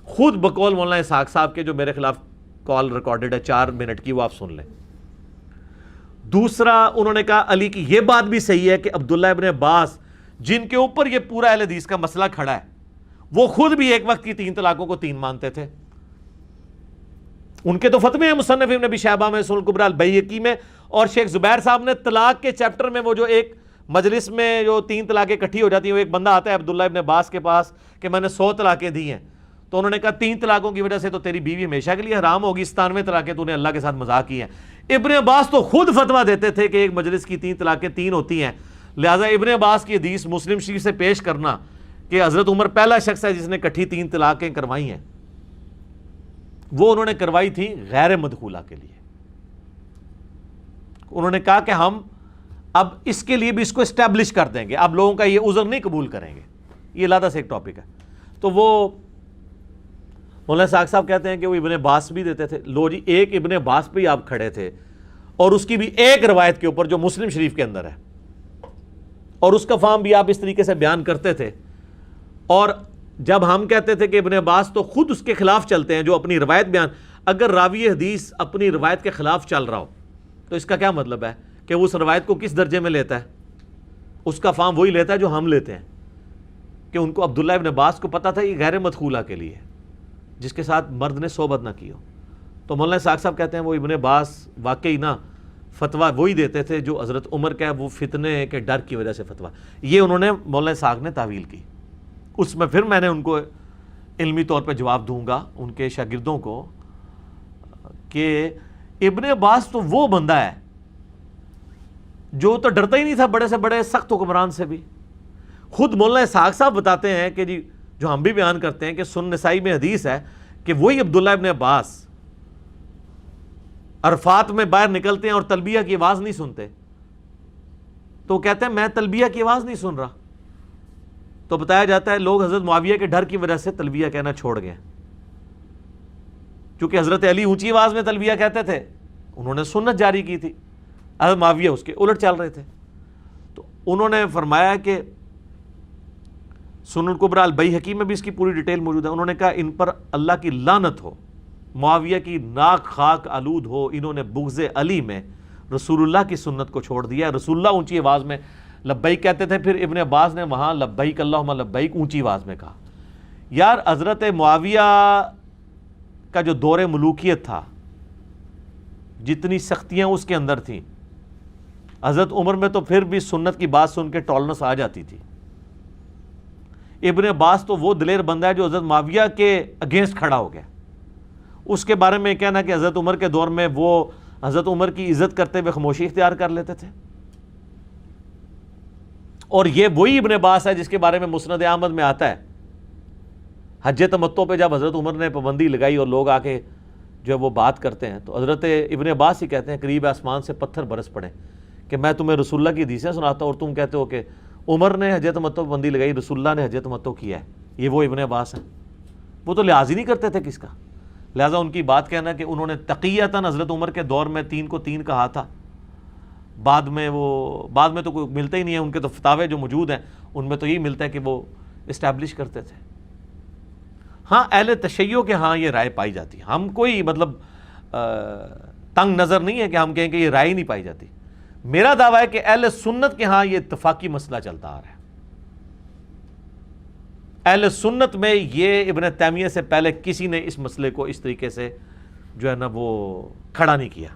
خود بقول مولانا ساق صاحب کے جو میرے خلاف کال ریکارڈڈ ہے 4 منٹ کی، وہ آپ سن لیں۔ دوسرا انہوں نے کہا علی کی یہ بات بھی صحیح ہے کہ عبداللہ ابن عباس جن کے اوپر یہ پورا اہل حدیث کا مسئلہ کھڑا ہے وہ خود بھی ایک وقت کی 3 طلاقوں کو 3 مانتے تھے۔ ان کے تو فتوے ہیں مصنف ابن ابی شیبہ میں، سنن الکبریٰ البیہقی میں، اور شیخ زبیر صاحب نے طلاق کے چیپٹر میں وہ جو ایک مجلس میں جو 3 طلاقیں اکٹھی ہو جاتی ہیں، وہ ایک بندہ آتا ہے عبداللہ ابن عباس کے پاس کہ میں نے 100 طلاقیں دی ہیں، تو انہوں نے کہا 3 طلاقوں کی وجہ سے تو تیری بیوی ہمیشہ کے لیے حرام ہوگی، 97 طلاقیں تو نے اللہ کے ساتھ مذاق کی ہیں۔ ابن عباس تو خود فتویٰ دیتے تھے کہ ایک مجلس کی 3 طلاقیں 3 ہوتی ہیں، لہٰذا ابن عباس کی حدیث مسلم شریف سے پیش کرنا کہ حضرت عمر پہلا شخص ہے جس نے اکٹھی 3 طلاقیں کروائی ہیں، وہ انہوں نے کروائی تھی غیر مدخولہ کے لیے۔ انہوں نے کہا کہ ہم اب اس کے لیے بھی اس کو اسٹیبلش کر دیں گے، اب لوگوں کا یہ عذر نہیں قبول کریں گے، یہ علیحدہ سے ایک ٹاپک ہے۔ تو وہ مولانا ساق صاحب کہتے ہیں کہ وہ ابن عباس بھی دیتے تھے۔ لو جی، ایک ابن عباس پہ ہی آپ کھڑے تھے اور اس کی بھی ایک روایت کے اوپر جو مسلم شریف کے اندر ہے، اور اس کا فہم بھی آپ اس طریقے سے بیان کرتے تھے، اور جب ہم کہتے تھے کہ ابن عباس تو خود اس کے خلاف چلتے ہیں جو اپنی روایت بیان، اگر راوی حدیث اپنی روایت کے خلاف چل رہا ہو تو اس کا کیا مطلب ہے کہ وہ اس روایت کو کس درجے میں لیتا ہے؟ اس کا فہم وہی لیتا ہے جو ہم لیتے ہیں، کہ ان کو عبداللہ ابن عباس کو پتا تھا یہ غیر مدخولہ کے لیے جس کے ساتھ مرد نے صحبت نہ کی ہو۔ تو مولانا ساق صاحب کہتے ہیں وہ ابن عباس واقعی نا فتویٰ وہی دیتے تھے جو حضرت عمر کا ہے، وہ فتنے کے ڈر کی وجہ سے فتویٰ، یہ انہوں نے مولانا ساق نے تعویل کی۔ اس میں پھر میں نے ان کو علمی طور پہ جواب دوں گا ان کے شاگردوں کو کہ ابن عباس تو وہ بندہ ہے جو تو ڈرتا ہی نہیں تھا بڑے سے بڑے سخت حکمران سے بھی۔ خود مولانا ساق صاحب بتاتے ہیں کہ جی جو ہم بھی بیان کرتے ہیں کہ سنن نسائی میں حدیث ہے کہ وہی عبداللہ ابن عباس عرفات میں باہر نکلتے ہیں اور تلبیہ کی آواز نہیں سنتے، تو وہ کہتے ہیں میں تلبیہ کی آواز نہیں سن رہا، تو بتایا جاتا ہے لوگ حضرت معاویہ کے ڈر کی وجہ سے تلبیہ کہنا چھوڑ گئے، چونکہ حضرت علی اونچی آواز میں تلبیہ کہتے تھے، انہوں نے سنت جاری کی تھی، حضرت معاویہ اس کے الٹ چل رہے تھے۔ تو انہوں نے فرمایا کہ سنن الکبریٰ البیہقی میں بھی اس کی پوری ڈیٹیل موجود ہے، انہوں نے کہا ان پر اللہ کی لعنت ہو، معاویہ کی ناک خاک آلود ہو، انہوں نے بغض علی میں رسول اللہ کی سنت کو چھوڑ دیا۔ رسول اللہ اونچی آواز میں لبیک کہتے تھے، پھر ابن عباس نے وہاں لبیک اللہم لبیک اونچی آواز میں کہا۔ یار حضرت معاویہ کا جو دور ملوکیت تھا، جتنی سختیاں اس کے اندر تھیں، حضرت عمر میں تو پھر بھی سنت کی بات سن کے ٹالنس آ جاتی تھی۔ ابن عباس تو وہ دلیر بندہ ہے جو حضرت معاویہ کے اگینسٹ کھڑا ہو گیا۔ اس کے بارے میں کہنا کہ حضرت عمر کے دور میں وہ حضرت عمر کی عزت کرتے ہوئے خاموشی اختیار کر لیتے تھے. اور یہ وہی ابن عباس ہے جس کے بارے میں مسند احمد میں آتا ہے حج تمتع پہ جب حضرت عمر نے پابندی لگائی اور لوگ آ کے جو وہ بات کرتے ہیں تو حضرت ابن عباس ہی کہتے ہیں قریب آسمان سے پتھر برس پڑے کہ میں تمہیں رسول اللہ کی حدیثیں سناتا ہوں اور تم کہتے ہو کہ عمر نے حج تمتع پابندی لگائی، رسول اللہ نے حج تمتع کیا ہے. یہ وہ ابن عباس ہیں، وہ تو لحاظ ہی نہیں کرتے تھے کس کا. لہٰذا ان کی بات کہنا کہ انہوں نے تقیتاً حضرت عمر کے دور میں 3 کو 3 کہا تھا، بعد میں تو کوئی ملتا ہی نہیں ہے. ان کے تو فتاوے جو موجود ہیں ان میں تو یہی ملتا ہے کہ وہ اسٹیبلش کرتے تھے. ہاں اہل تشیع کے ہاں یہ رائے پائی جاتی ہے. ہم کوئی مطلب تنگ نظر نہیں ہے کہ ہم کہیں کہ یہ رائے نہیں پائی جاتی. میرا دعویٰ ہے کہ اہل سنت کے ہاں یہ اتفاقی مسئلہ چلتا آ رہا ہے. اہل سنت میں یہ ابن تیمیہ سے پہلے کسی نے اس مسئلے کو اس طریقے سے جو ہے نا وہ کھڑا نہیں کیا،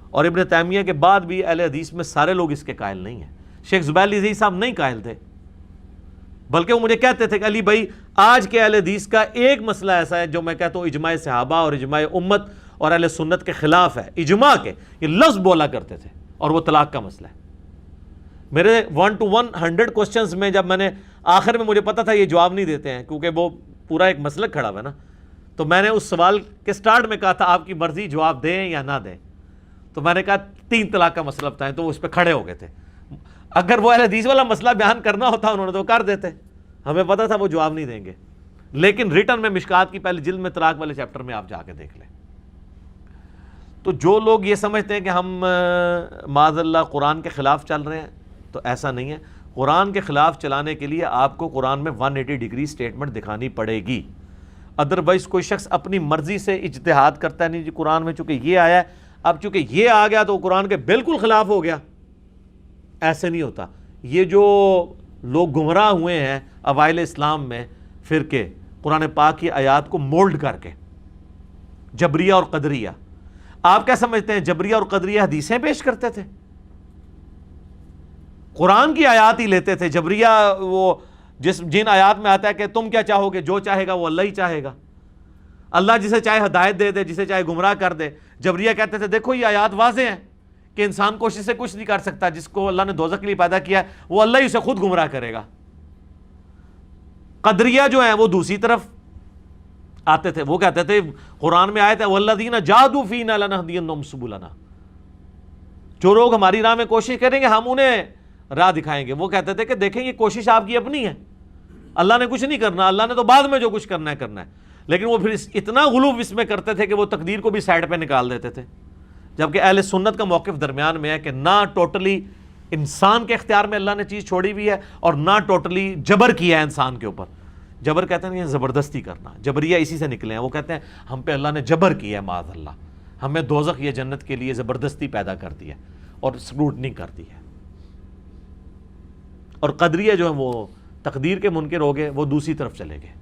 اور ابن تیمیہ کے بعد بھی اہل حدیث میں سارے لوگ اس کے قائل نہیں ہیں. شیخ زبیر علی صاحب نہیں قائل تھے، بلکہ وہ مجھے کہتے تھے کہ علی بھائی آج کے اہل حدیث کا ایک مسئلہ ایسا ہے جو میں کہتا ہوں اجماع صحابہ اور اجماع امت اور اہل سنت کے خلاف ہے. اجماع کے یہ لفظ بولا کرتے تھے، اور وہ طلاق کا مسئلہ ہے. میرے 1 to 100 کوسچنز میں جب میں نے آخر میں مجھے پتا تھا یہ جواب نہیں دیتے ہیں کیونکہ وہ پورا ایک مسلک کھڑا ہوا ہے نا، تو میں نے اس سوال کے سٹارٹ میں کہا تھا آپ کی مرضی جواب دیں یا نہ دیں. تو میں نے کہا 3 طلاق کا مسئلہ بتائیں، تو وہ اس پہ کھڑے ہو گئے تھے. اگر وہ اہل حدیث والا مسئلہ بیان کرنا ہوتا انہوں نے تو کر دیتے، ہمیں پتا تھا وہ جواب نہیں دیں گے. لیکن ریٹن میں مشکات کی پہلی جلد میں طلاق والے چیپٹر میں آپ جا کے دیکھ لیں. تو جو لوگ یہ سمجھتے ہیں کہ ہم معاذ اللہ قرآن کے خلاف چل رہے ہیں تو ایسا نہیں ہے. قرآن کے خلاف چلانے کے لیے آپ کو قرآن میں 180 ڈگری سٹیٹمنٹ دکھانی پڑے گی. ادروائز کوئی شخص اپنی مرضی سے اجتہاد کرتا ہے، نہیں جی قرآن میں چونکہ یہ آیا ہے، اب چونکہ یہ آ گیا تو قرآن کے بالکل خلاف ہو گیا. ایسے نہیں ہوتا. یہ جو لوگ گمراہ ہوئے ہیں اوائل اسلام میں فرقے، قرآن پاک کی آیات کو مولڈ کر کے، جبریہ اور قدریہ. آپ کیا سمجھتے ہیں جبریہ اور قدریہ حدیثیں پیش کرتے تھے؟ قرآن کی آیات ہی لیتے تھے. جبریہ وہ جن آیات میں آتا ہے کہ تم کیا چاہو گے، جو چاہے گا وہ اللہ ہی چاہے گا، اللہ جسے چاہے ہدایت دے دے، جسے چاہے گمراہ کر دے. جبریہ کہتے تھے دیکھو یہ آیات واضح ہیں کہ انسان کوشش سے کچھ نہیں کر سکتا، جس کو اللہ نے دوزخ کے لیے پیدا کیا ہے وہ اللہ ہی اسے خود گمراہ کرے گا. قدریہ جو ہیں وہ دوسری طرف آتے تھے، وہ کہتے تھے قرآن میں آیت ہے وَالَّذِينَ جَاهَدُوا فِينَا لَنَهْدِيَنَّهُمْ سُبُلَنَا، جو لوگ ہماری راہ میں کوشش کریں گے ہم انہیں راہ دکھائیں گے. وہ کہتے تھے کہ دیکھیں یہ کوشش آپ کی اپنی ہے، اللہ نے کچھ نہیں کرنا، اللہ نے تو بعد میں جو کچھ کرنا ہے کرنا ہے. لیکن وہ پھر اتنا غلو اس میں کرتے تھے کہ وہ تقدیر کو بھی سائڈ پہ نکال دیتے تھے. جبکہ اہل سنت کا موقف درمیان میں ہے کہ نہ ٹوٹلی انسان کے اختیار میں اللہ نے چیز چھوڑی ہوئی ہے اور نہ ٹوٹلی جبر کیا ہے انسان کے اوپر. جبر کہتے ہیں یہ زبردستی کرنا، جبریہ اسی سے نکلے ہیں. وہ کہتے ہیں ہم پہ اللہ نے جبر کیا ہے، معاذ اللہ ہمیں دوزخ یا جنت کے لیے زبردستی پیدا کر دی ہے اور اسکروٹنی کر دی ہے. اور قدریہ جو ہیں وہ تقدیر کے منکر ہو گئے، وہ دوسری طرف چلے گئے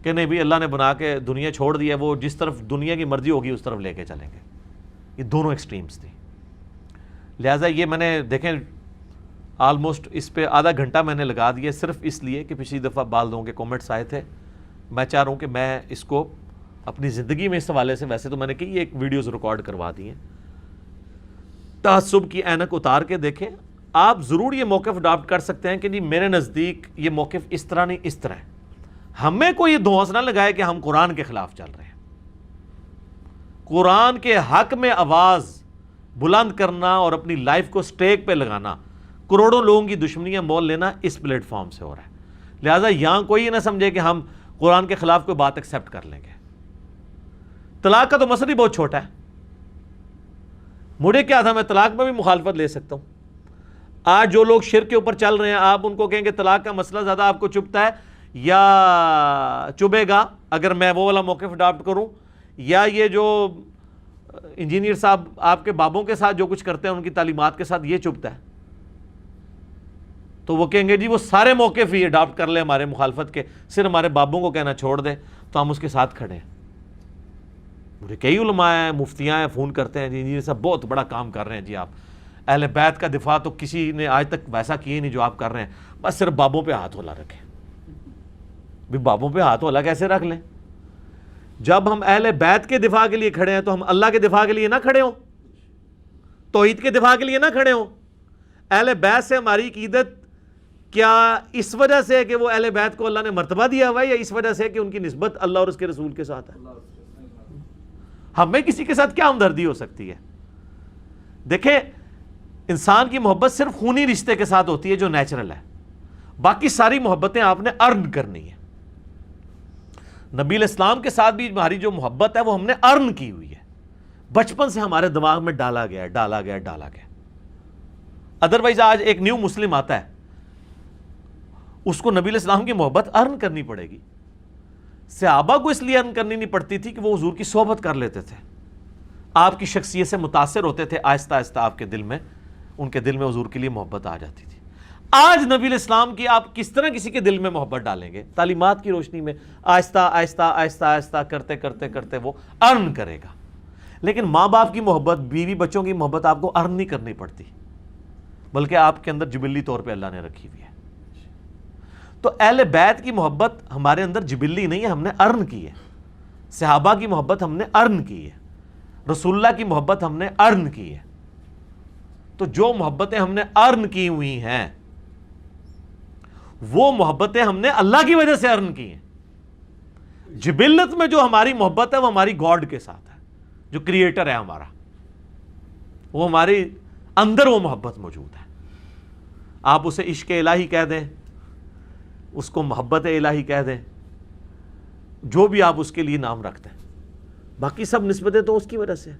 کہ نہیں بھی اللہ نے بنا کے دنیا چھوڑ دی ہے، وہ جس طرف دنیا کی مرضی ہوگی اس طرف لے کے چلیں گے. یہ دونوں ایکسٹریمز تھے. لہٰذا یہ میں نے دیکھیں آلموسٹ اس پہ آدھا گھنٹہ میں نے لگا دیا صرف اس لیے کہ پچھلی دفعہ بال لوگوں کے کومنٹس آئے تھے. میں چاہ رہا ہوں کہ میں اس کو اپنی زندگی میں اس حوالے سے، ویسے تو میں نے کئی ایک ویڈیوز ریکارڈ کروا دی ہیں، تعصب کی اینک اتار کے دیکھیں. آپ ضرور یہ موقف اڈاپٹ کر سکتے ہیں کہ جی میرے نزدیک یہ موقف اس طرح نہیں اس طرح ہے. ہمیں کوئی یہ دھونس نہ لگائے کہ ہم قرآن کے خلاف چل رہے ہیں. قرآن کے حق میں آواز بلند کرنا اور اپنی لائف کو سٹیک پہ لگانا، کروڑوں لوگوں کی دشمنیاں مول لینا اس پلیٹ فارم سے ہو رہا ہے. لہٰذا یہاں کوئی نہ سمجھے کہ ہم قرآن کے خلاف کوئی بات ایکسیپٹ کر لیں گے. طلاق کا تو مسئلہ ہی بہت چھوٹا ہے. مجھے کیا تھا، میں طلاق میں بھی مخالفت لے سکتا ہوں. آج جو لوگ شرک کے اوپر چل رہے ہیں آپ ان کو کہیں گے طلاق کا مسئلہ زیادہ آپ کو چبھتا ہے یا چبھے گا اگر میں وہ والا موقف اڈاپٹ کروں، یا یہ جو انجینئر صاحب آپ کے بابوں کے ساتھ جو کچھ کرتے ہیں ان کی تعلیمات کے ساتھ یہ چبھتا ہے. تو وہ کہیں گے جی وہ سارے موقف ہی اڈاپٹ کر لیں ہمارے مخالفت کے، صرف ہمارے بابوں کو کہنا چھوڑ دیں تو ہم اس کے ساتھ کھڑے ہیں. مجھے کئی علماء ہیں، مفتیاں ہیں، فون کرتے ہیں جی انجینئر صاحب بہت بڑا کام کر رہے ہیں جی، آپ اہل بیت کا دفاع تو کسی نے آج تک ویسا کیا ہی نہیں جو آپ کر رہے ہیں، بس صرف بابوں پہ ہاتھ ہلا رکھیں. بھی بابوں پہ ہاتھ ہلا کیسے رکھ لیں؟ جب ہم اہل بیت کے دفاع کے لیے کھڑے ہیں تو ہم اللہ کے دفاع کے لیے نہ کھڑے ہوں، توحید کے دفاع کے لیے نہ کھڑے ہوں؟ اہل بیت سے ہماری عقیدت کیا اس وجہ سے کہ وہ اہل بیت کو اللہ نے مرتبہ دیا ہوا ہے، یا اس وجہ سے کہ ان کی نسبت اللہ اور اس کے رسول کے ساتھ ہے؟ ہمیں کسی کے ساتھ کیا ہمدردی ہو سکتی ہے؟ دیکھیں، انسان کی محبت صرف خونی رشتے کے ساتھ ہوتی ہے جو نیچرل ہے، باقی ساری محبتیں آپ نے ارن کرنی ہے۔ نبی علیہ السلام کے ساتھ بھی ہماری جو محبت ہے وہ ہم نے ارن کی ہوئی ہے، بچپن سے ہمارے دماغ میں ڈالا گیا۔ ادروائز آج ایک نیو مسلم آتا ہے، اس کو نبی علیہ السلام کی محبت ارن کرنی پڑے گی۔ صحابہ کو اس لیے ارن کرنی نہیں پڑتی تھی کہ وہ حضور کی صحبت کر لیتے تھے، آپ کی شخصیت سے متاثر ہوتے تھے، آہستہ آہستہ آپ کے دل میں، ان کے دل میں حضور کے لیے محبت آ جاتی تھی۔ آج نبی علیہ السلام کی آپ کس طرح کسی کے دل میں محبت ڈالیں گے؟ تعلیمات کی روشنی میں آہستہ کرتے وہ ارن کرے گا۔ لیکن ماں باپ کی محبت، بیوی بچوں کی محبت آپ کو ارن نہیں کرنی پڑتی، بلکہ آپ کے اندر جبلی طور پہ اللہ نے رکھی ہوئی ہے۔ تو اہل بیت کی محبت ہمارے اندر جبلی نہیں ہے، ہم نے ارن کی ہے۔ صحابہ کی محبت ہم نے ارن کی ہے، رسول اللہ کی محبت ہم نے ارن کی ہے۔ تو جو محبتیں ہم نے ارن کی ہوئی ہیں وہ محبتیں ہم نے اللہ کی وجہ سے ارن کی ہیں۔ جبلت میں جو ہماری محبت ہے وہ ہماری گاڈ کے ساتھ ہے، جو کریٹر ہے ہمارا، وہ ہمارے اندر وہ محبت موجود ہے۔ آپ اسے عشق الہی کہہ دیں، اس کو محبت الہی کہہ دیں، جو بھی آپ اس کے لیے نام رکھتے ہیں، باقی سب نسبتیں تو اس کی وجہ سے۔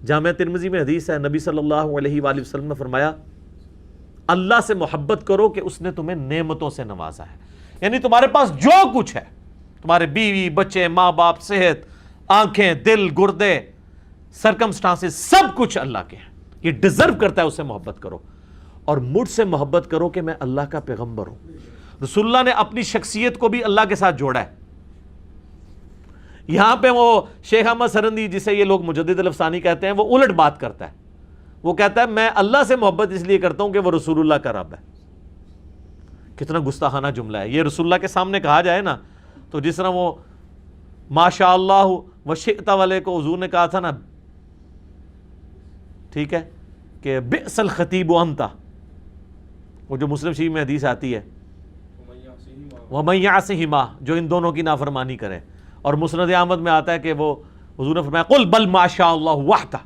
جامعہ ترمذی میں حدیث ہے، نبی صلی اللہ علیہ وآلہ وسلم نے فرمایا، اللہ سے محبت کرو کہ اس نے تمہیں نعمتوں سے نوازا ہے، یعنی تمہارے پاس جو کچھ ہے، تمہارے بیوی بچے ماں باپ صحت آنکھیں دل گردے سرکمسٹانسز سب کچھ اللہ کے ہیں، یہ ڈیزرو کرتا ہے اسے محبت کرو، اور مجھ سے محبت کرو کہ میں اللہ کا پیغمبر ہوں۔ رسول اللہ نے اپنی شخصیت کو بھی اللہ کے ساتھ جوڑا ہے۔ یہاں پہ وہ شیخ احمد سرندی جسے یہ لوگ مجدد الافسانی کہتے ہیں، وہ الٹ بات کرتا ہے، وہ کہتا ہے میں اللہ سے محبت اس لیے کرتا ہوں کہ وہ رسول اللہ کا رب ہے۔ کتنا گستاخانہ جملہ ہے یہ، رسول اللہ کے سامنے کہا جائے نا تو جس طرح وہ ماشاء اللہ وشئت والے کو حضور نے کہا تھا نا، ٹھیک ہے، کہ بئس الخطیب انت، وہ جو مسلم شریف میں حدیث آتی ہے، وَمَن يَعْصِهِمَا، جو ان دونوں کی نافرمانی کرے، اور مسند احمد میں آتا ہے کہ وہ حضور نے فرمایا قل بل ما شاء اللہ وحدہ۔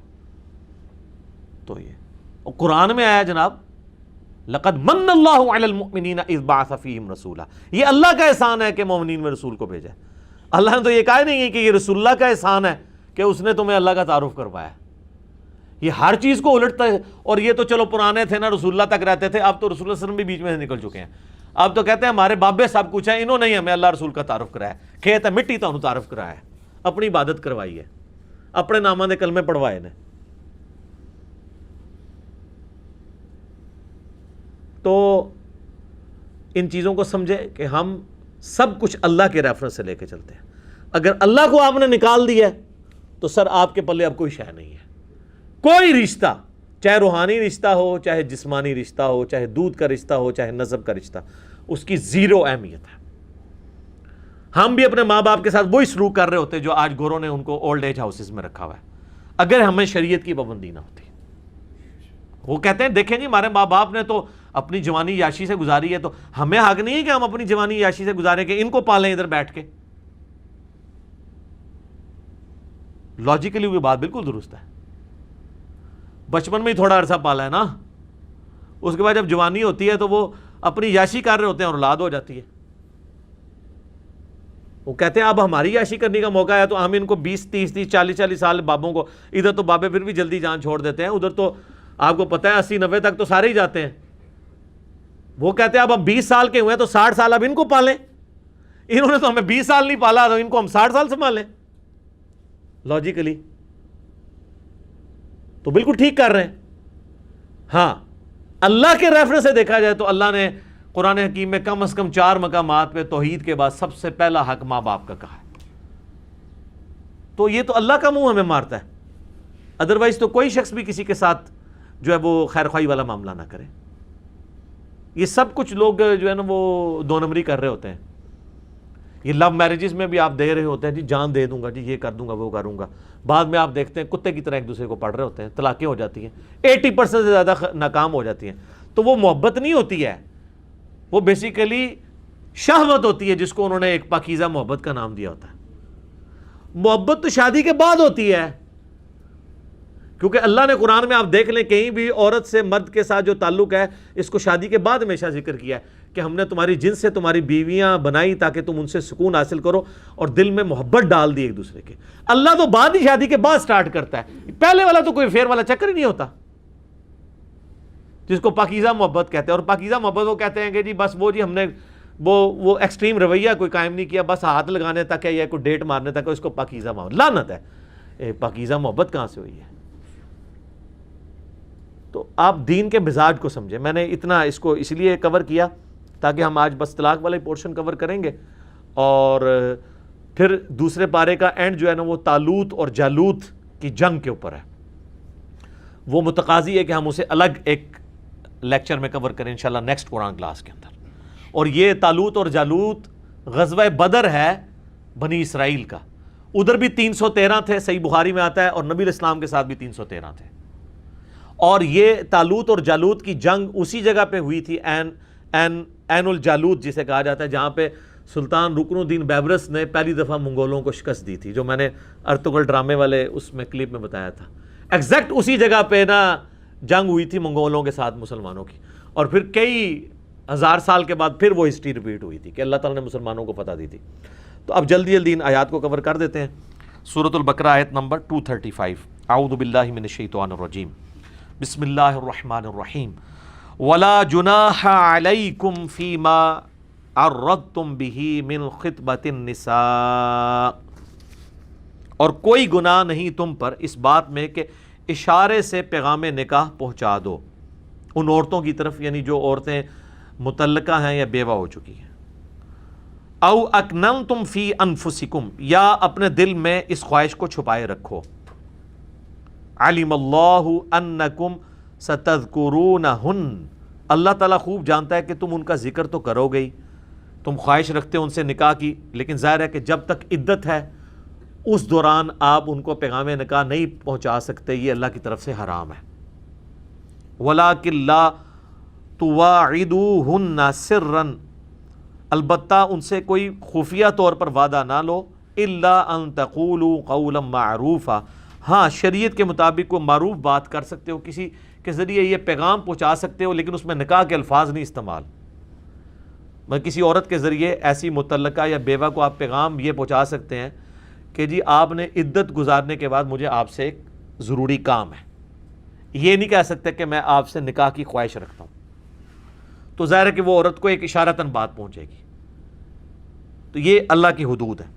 تو یہ اور قرآن میں آیا جناب، لقد من اللہ علی المؤمنین اذ بعث فیہم رسولا، یہ اللہ کا احسان ہے کہ مومنین میں رسول کو بھیجا ہے۔ اللہ نے تو یہ کہا نہیں ہے کہ یہ رسول اللہ کا احسان ہے کہ اس نے تمہیں اللہ کا تعارف کروایا۔ یہ ہر چیز کو الٹتا ہے، اور یہ تو چلو پرانے تھے نا، رسول اللہ تک رہتے تھے، اب تو رسول اللہ صلی اللہ علیہ وسلم بھی بیچ میں سے نکل چکے ہیں، اب تو کہتے ہیں ہمارے بابے سب کچھ ہیں، انہوں نے ہی ہمیں اللہ رسول کا تعارف کرایا، کھیت ہے مٹی تو انہوں تعارف کرایا ہے، اپنی عبادت کروائی ہے، اپنے نامہ دے کلمے پڑھوائے نے۔ تو ان چیزوں کو سمجھے کہ ہم سب کچھ اللہ کے ریفرنس سے لے کے چلتے ہیں۔ اگر اللہ کو آپ نے نکال دیا ہے تو سر آپ کے پلے اب کوئی شے نہیں ہے۔ کوئی رشتہ، چاہے روحانی رشتہ ہو، چاہے جسمانی رشتہ ہو، چاہے دودھ کا رشتہ ہو، چاہے نسب کا رشتہ، اس کی زیرو اہمیت ہے۔ ہم بھی اپنے ماں باپ کے ساتھ وہی سلوک کر رہے ہوتے جو آج گوروں نے ان کو اولڈ ایج ہاؤسز میں رکھا ہوا ہے، اگر ہمیں شریعت کی پابندی نہ ہوتی۔ وہ کہتے ہیں دیکھیں جی ہمارے ماں باپ نے تو اپنی جوانی عیاشی سے گزاری ہے، تو ہمیں حق نہیں ہے کہ ہم اپنی جوانی عیاشی سے گزاریں کہ ان کو پالیں ادھر بیٹھ کے۔ لاجیکلی وہ بات بالکل درست ہے، بچپن میں ہی تھوڑا عرصہ پالا ہے نا، اس کے بعد جب جوانی ہوتی ہے تو وہ اپنی عیاشی کر رہے ہوتے ہیں اور اولاد ہو جاتی ہے۔ وہ کہتے ہیں اب ہماری عیاشی کرنے کا موقع ہے تو ہم ان کو 20 30 40 سال بابوں کو، ادھر تو بابے پھر بھی جلدی جان چھوڑ دیتے ہیں، ادھر تو آپ کو پتہ ہے 80 90 تک تو سارے ہی جاتے ہیں۔ وہ کہتے ہیں اب ہم 20 سال کے ہوئے تو 60 سال اب ان کو پالیں، انہوں نے تو ہمیں 20 سال نہیں پالا تو ان کو ہم 60 سال سنبھالیں۔ لاجیکلی تو بالکل ٹھیک کر رہے ہیں۔ ہاں اللہ کے ریفرنس سے دیکھا جائے تو اللہ نے قرآن حکیم میں کم از کم 4 مقامات پہ توحید کے بعد سب سے پہلا حق ماں باپ کا کہا ہے، تو یہ تو اللہ کا منہ ہمیں مارتا ہے۔ ادروائز تو کوئی شخص بھی کسی کے ساتھ جو ہے وہ خیر خواہی والا معاملہ نہ کرے۔ یہ سب کچھ لوگ جو ہے نا وہ 2 نمبری کر رہے ہوتے ہیں یہ لو میرجز میں بھی آپ دے رہے ہوتے ہیں جی جان دے دوں گا جی یہ کر دوں گا وہ کروں گا، بعد میں آپ دیکھتے ہیں کتے کی طرح ایک دوسرے کو پڑھ رہے ہوتے ہیں، طلاقیں ہو جاتی ہیں، 80% سے زیادہ ناکام ہو جاتی ہیں. تو وہ محبت نہیں ہوتی ہے، وہ بیسیکلی شہوت ہوتی ہے جس کو انہوں نے ایک پاکیزہ محبت کا نام دیا ہوتا ہے. محبت تو شادی کے بعد ہوتی ہے، کیونکہ اللہ نے قرآن میں آپ دیکھ لیں کہیں بھی عورت سے مرد کے ساتھ جو تعلق ہے اس کو شادی کے بعد ہمیشہ ذکر کیا ہے کہ ہم نے تمہاری جنس سے تمہاری بیویاں بنائی تاکہ تم ان سے سکون حاصل کرو اور دل میں محبت ڈال دی ایک دوسرے کے. اللہ تو بعد ہی شادی کے بعد سٹارٹ کرتا ہے، پہلے والا تو کوئی فیر والا چکر ہی نہیں ہوتا جس کو پاکیزہ محبت کہتے ہیں. اور پاکیزہ محبت وہ کہتے ہیں کہ جی بس وہ جی ہم نے وہ ایکسٹریم رویہ کوئی قائم نہیں کیا، بس ہاتھ لگانے تک ہے یا کوئی ڈیٹ مارنے تک ہے، اس کو پاکیزہ محبت. لعنت ہے، پاکیزہ محبت کہاں سے ہوئی ہے؟ تو آپ دین کے مزاج کو سمجھیں. میں نے اتنا اس کو اس لیے کور کیا تاکہ ہم آج بس طلاق والا پورشن کور کریں گے، اور پھر دوسرے پارے کا اینڈ جو ہے نا وہ طالوت اور جالوت کی جنگ کے اوپر ہے. وہ متقاضی ہے کہ ہم اسے الگ ایک لیکچر میں کور کریں انشاءاللہ نیکسٹ قرآن کلاس کے اندر. اور یہ طالوت اور جالوت غزوہ بدر ہے بنی اسرائیل کا، ادھر بھی 313 تھے، صحیح بخاری میں آتا ہے، اور نبی علیہ السلام کے ساتھ بھی 313 تھے. اور یہ طالوت اور جالوت کی جنگ اسی جگہ پہ ہوئی تھی، عین الجالوت جسے کہا جاتا ہے، جہاں پہ سلطان رکن الدین بیبرس نے پہلی دفعہ منگولوں کو شکست دی تھی، جو میں نے ارطغرل ڈرامے والے اس میں کلپ میں بتایا تھا. ایگزیکٹ اسی جگہ پہ نا جنگ ہوئی تھی منگولوں کے ساتھ مسلمانوں کی، اور پھر کئی ہزار سال کے بعد پھر وہ ہسٹری ریپیٹ ہوئی تھی کہ اللہ تعالیٰ نے مسلمانوں کو فتح دی تھی. تو اب جلدی جلدی ان آیات کو کور کر دیتے ہیں. سورۃ البقرہ آیت نمبر 235. اعوذ باللہ من الشیطان الرجیم، بسم اللہ الرحمن الرحیم. ولا جناح علیکم فیما عرضتم بہ من خطبۃ النساء، اور کوئی گناہ نہیں تم پر اس بات میں کہ اشارے سے پیغام نکاح پہنچا دو ان عورتوں کی طرف، یعنی جو عورتیں مطلقہ ہیں یا بیوہ ہو چکی ہیں. او اکننتم فی انفسکم، یا اپنے دل میں اس خواہش کو چھپائے رکھو. علم اللہ انکم ستذکرونہن، اللہ تعالیٰ خوب جانتا ہے کہ تم ان کا ذکر تو کرو گئی، تم خواہش رکھتے ہو ان سے نکاح کی، لیکن ظاہر ہے کہ جب تک عدت ہے اس دوران آپ ان کو پیغام نکاح نہیں پہنچا سکتے، یہ اللہ کی طرف سے حرام ہے. وَلَٰكِن لَا تُوَاعِدُوهُنَّ سِرًّا، البتہ ان سے کوئی خفیہ طور پر وعدہ نہ لو. إِلَّا أَن تَقُولُوا قَوْلًا مَعْرُوفًا، ہاں شریعت کے مطابق کوئی معروف بات کر سکتے ہو، کسی کے ذریعے یہ پیغام پہنچا سکتے ہو، لیکن اس میں نکاح کے الفاظ نہیں استعمال. کسی عورت کے ذریعے ایسی مطلقہ یا بیوہ کو آپ پیغام یہ پہنچا سکتے ہیں کہ جی آپ نے عدت گزارنے کے بعد مجھے آپ سے ایک ضروری کام ہے. یہ نہیں کہہ سکتے کہ میں آپ سے نکاح کی خواہش رکھتا ہوں، تو ظاہر ہے کہ وہ عورت کو ایک اشارتاً بات پہنچے گی. تو یہ اللہ کی حدود ہے.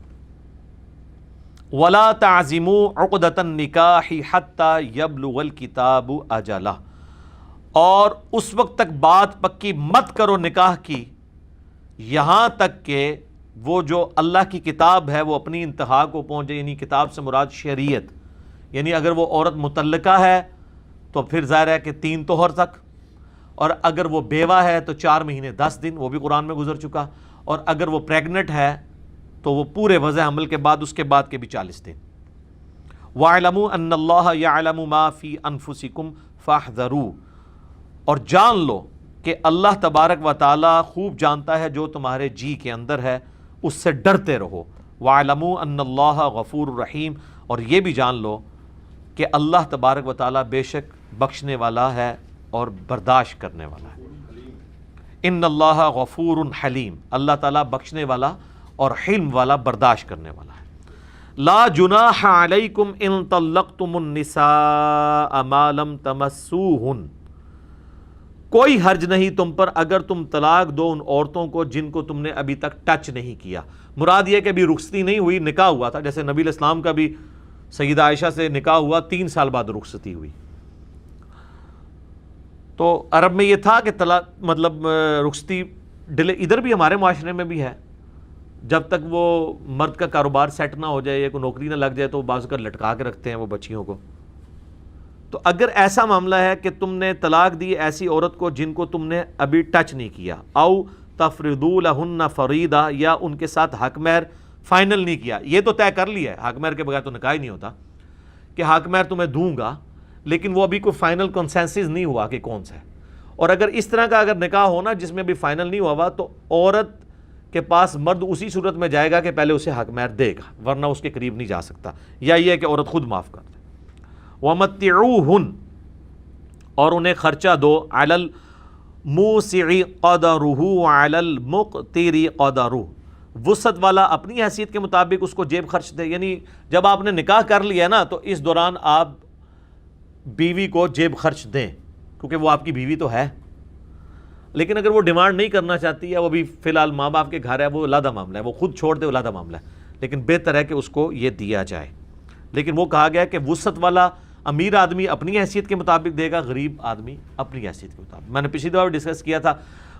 وَلَا تَعْزِمُوا عُقْدَةَ النِّكَاحِ حَتَّى يَبْلُغَ الْكِتَابُ أَجَلَهُ، اور اس وقت تک بات پکی مت کرو نکاح کی یہاں تک کہ وہ جو اللہ کی کتاب ہے وہ اپنی انتہا کو پہنچے. یعنی کتاب سے مراد شریعت، یعنی اگر وہ عورت مطلقہ ہے تو پھر ظاہر ہے کہ 3 طہر تک، اور اگر وہ بیوہ ہے تو 4 مہینے 10 دن، وہ بھی قرآن میں گزر چکا، اور اگر وہ پریگنٹ ہے تو وہ پورے وضع حمل کے بعد اس کے بعد کے بھی 40 دن. وَاعْلَمُوا أَنَّ اللَّهَ يَعْلَمُ مَا فِي أَنفُسِكُمْ فَاحْذَرُوا، اور جان لو کہ اللہ تبارک و تعالی خوب جانتا ہے جو تمہارے جی کے اندر ہے، اس سے ڈرتے رہو. وَاعْلَمُوا أَنَّ اللَّهَ غَفُورٌ رَحِيمٌ، اور یہ بھی جان لو کہ اللہ تبارک و تعالی بے شک بخشنے والا ہے اور برداشت کرنے والا ہے. ان اللہ غفور حلیم، اللہ تعالیٰ بخشنے والا اور حلم والا، برداشت کرنے والا ہے. لا جناح علیکم ان طلقتم النساء ما لم تمسوہن، کوئی حرج نہیں تم پر اگر تم طلاق دو ان عورتوں کو جن کو تم نے ابھی تک ٹچ نہیں کیا. مراد یہ کہ ابھی رخصتی نہیں ہوئی، نکاح ہوا تھا. جیسے نبی علیہ السلام کا بھی سیدہ عائشہ سے نکاح ہوا، 3 سال بعد رخصتی ہوئی. تو عرب میں یہ تھا کہ طلاق مطلب رخصتی ڈیلے، ادھر بھی ہمارے معاشرے میں بھی ہے، جب تک وہ مرد کا کاروبار سیٹ نہ ہو جائے یا کوئی نوکری نہ لگ جائے تو بعض اوقات لٹکا کے رکھتے ہیں وہ بچیوں کو. تو اگر ایسا معاملہ ہے کہ تم نے طلاق دی ایسی عورت کو جن کو تم نے ابھی ٹچ نہیں کیا، او تفرضوا لہن فریضہ، یا ان کے ساتھ حق مہر فائنل نہیں کیا. یہ تو طے کر لیا ہے، حق مہر کے بغیر تو نکاح ہی نہیں ہوتا کہ حق مہر تمہیں دوں گا، لیکن وہ ابھی کوئی فائنل کنسنسس نہیں ہوا کہ کون سا ہے. اور اگر اس طرح کا اگر نکاح ہونا جس میں بھی فائنل نہیں ہوا تو عورت کے پاس مرد اسی صورت میں جائے گا کہ پہلے اسے حق مہر دے گا، ورنہ اس کے قریب نہیں جا سکتا، یا یہ ہے کہ عورت خود معاف کر دے. وَمَتِّعُوهُنْ، اور انہیں خرچہ دو، عَلَى الْمُوسِعِ قَدَرُهُ وَعَلَى الْمُقْتِرِ قَدَرُهُ، وسعت والا اپنی حیثیت کے مطابق اس کو جیب خرچ دے. یعنی جب آپ نے نکاح کر لیا نا تو اس دوران آپ بیوی کو جیب خرچ دیں، کیونکہ وہ آپ کی بیوی تو ہے. لیکن اگر وہ ڈیمانڈ نہیں کرنا چاہتی ہے، وہ بھی فی الحال ماں باپ کے گھر ہے، وہ علیحدہ معاملہ ہے، وہ خود چھوڑ دے، علیحدہ معاملہ ہے، لیکن بہتر ہے کہ اس کو یہ دیا جائے. لیکن وہ کہا گیا کہ وسعت والا امیر آدمی اپنی حیثیت کے مطابق دے گا، غریب آدمی اپنی حیثیت کے مطابق. میں نے پچھلی دفعہ ڈسکس کیا تھا،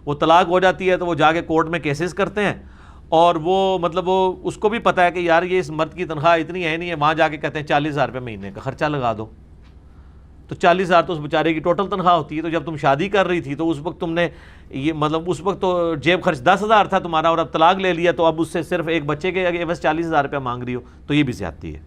وہ طلاق ہو جاتی ہے تو وہ جا کے کورٹ میں کیسز کرتے ہیں، اور وہ مطلب وہ اس کو بھی پتہ ہے کہ یار یہ اس مرد کی تنخواہ اتنی ہے نہیں ہے، وہاں جا کے کہتے ہیں 40,000 روپے مہینے کا خرچہ لگا دو. تو 40,000 تو اس بیچارے کی ٹوٹل تنخواہ ہوتی ہے. تو جب تم شادی کر رہی تھی تو اس وقت تم نے یہ مطلب اس وقت تو جیب خرچ 10,000 تھا تمہارا، اور اب طلاق لے لیا تو اب اس سے صرف ایک بچے کے عوض 40,000 روپے مانگ رہی ہو، تو یہ بھی زیادتی ہے.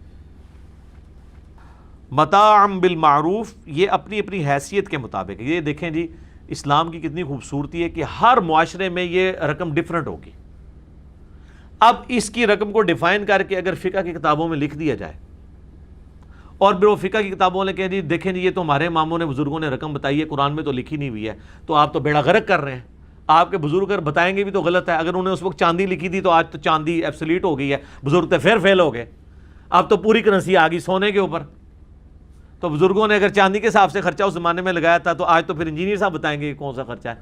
متاعا بالمعروف، یہ اپنی اپنی حیثیت کے مطابق. یہ دیکھیں جی اسلام کی کتنی خوبصورتی ہے کہ ہر معاشرے میں یہ رقم ڈیفرنٹ ہوگی. اب اس کی رقم کو ڈیفائن کر کے اگر فقہ کی کتابوں میں لکھ دیا جائے، اور پھر وہ فقہ کی کتابوں نے کہہ دی دیکھیں جی یہ تو ہمارے اماموں نے بزرگوں نے رقم بتائی ہے، قرآن میں تو لکھی نہیں ہوئی ہے، تو آپ تو بیڑا غرق کر رہے ہیں. آپ کے بزرگ اگر بتائیں گے بھی تو غلط ہے. اگر انہوں نے اس وقت چاندی لکھی تھی تو آج تو چاندی ایبسلیٹ ہو گئی ہے، بزرگ تو پھر فیل ہو گئے، اب تو پوری کرنسی آ گئی سونے کے اوپر. تو بزرگوں نے اگر چاندی کے حساب سے خرچہ اس زمانے میں لگایا تھا تو آج تو پھر انجینئر صاحب بتائیں گے کون سا خرچہ ہے،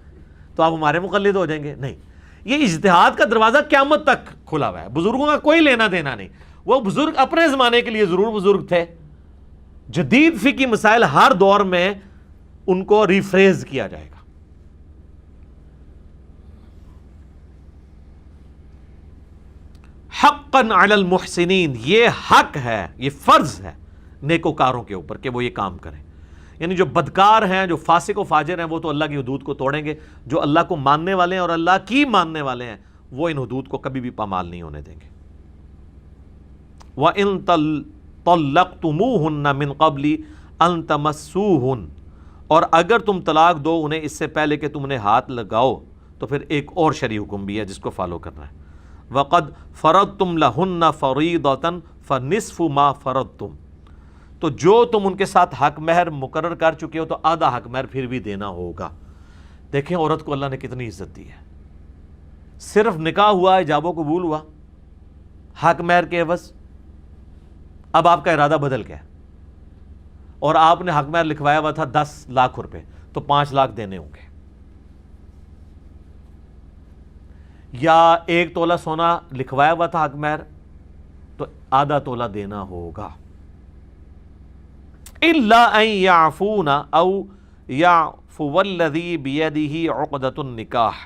تو آپ ہمارے مقلد ہو جائیں گے. نہیں، یہ اجتہاد کا دروازہ قیامت تک کھلا ہوا ہے، بزرگوں کا کوئی لینا دینا نہیں. وہ بزرگ اپنے زمانے کے لیے ضرور بزرگ تھے، جدید فقہی مسائل ہر دور میں ان کو ریفریز کیا جائے گا. حقا علی المحسنین، یہ حق ہے، یہ فرض ہے نیکوکاروں کے اوپر کہ وہ یہ کام کریں. یعنی جو بدکار ہیں، جو فاسق و فاجر ہیں، وہ تو اللہ کی حدود کو توڑیں گے. جو اللہ کو ماننے والے ہیں اور اللہ کی ماننے والے ہیں وہ ان حدود کو کبھی بھی پامال نہیں ہونے دیں گے. وَإِن طَلَّقْتُمُوهُنَّ مِن قَبْلِ أَن تَمَسُّوهُنَّ، اور اگر تم طلاق دو انہیں اس سے پہلے کہ تم انہیں ہاتھ لگاؤ، تو پھر ایک اور شرعی حکم بھی ہے جس کو فالو کرنا ہے. وَقَدْ فَرَضْتُمْ لَهُنَّ فَرِيضَةً فَنِصْفُ مَا فَرَضْتُمْ، تو جو تم ان کے ساتھ حق مہر مقرر کر چکے ہو تو آدھا حق مہر پھر بھی دینا ہوگا. دیکھیں عورت کو اللہ نے کتنی عزت دی ہے. صرف نکاح ہوا، ایجاب و قبول ہوا، حق مہر کے عوض اب آپ کا ارادہ بدل گیا اور آپ نے حق مہر لکھوایا ہوا تھا 10 لاکھ روپے، تو 5 لاکھ دینے ہوں گے. یا 1 تولہ سونا لکھوایا ہوا تھا حق مہر، تو آدھا تولہ دینا ہوگا. الا ان يعفون او يعفو الذي بيده عقدة النکاح،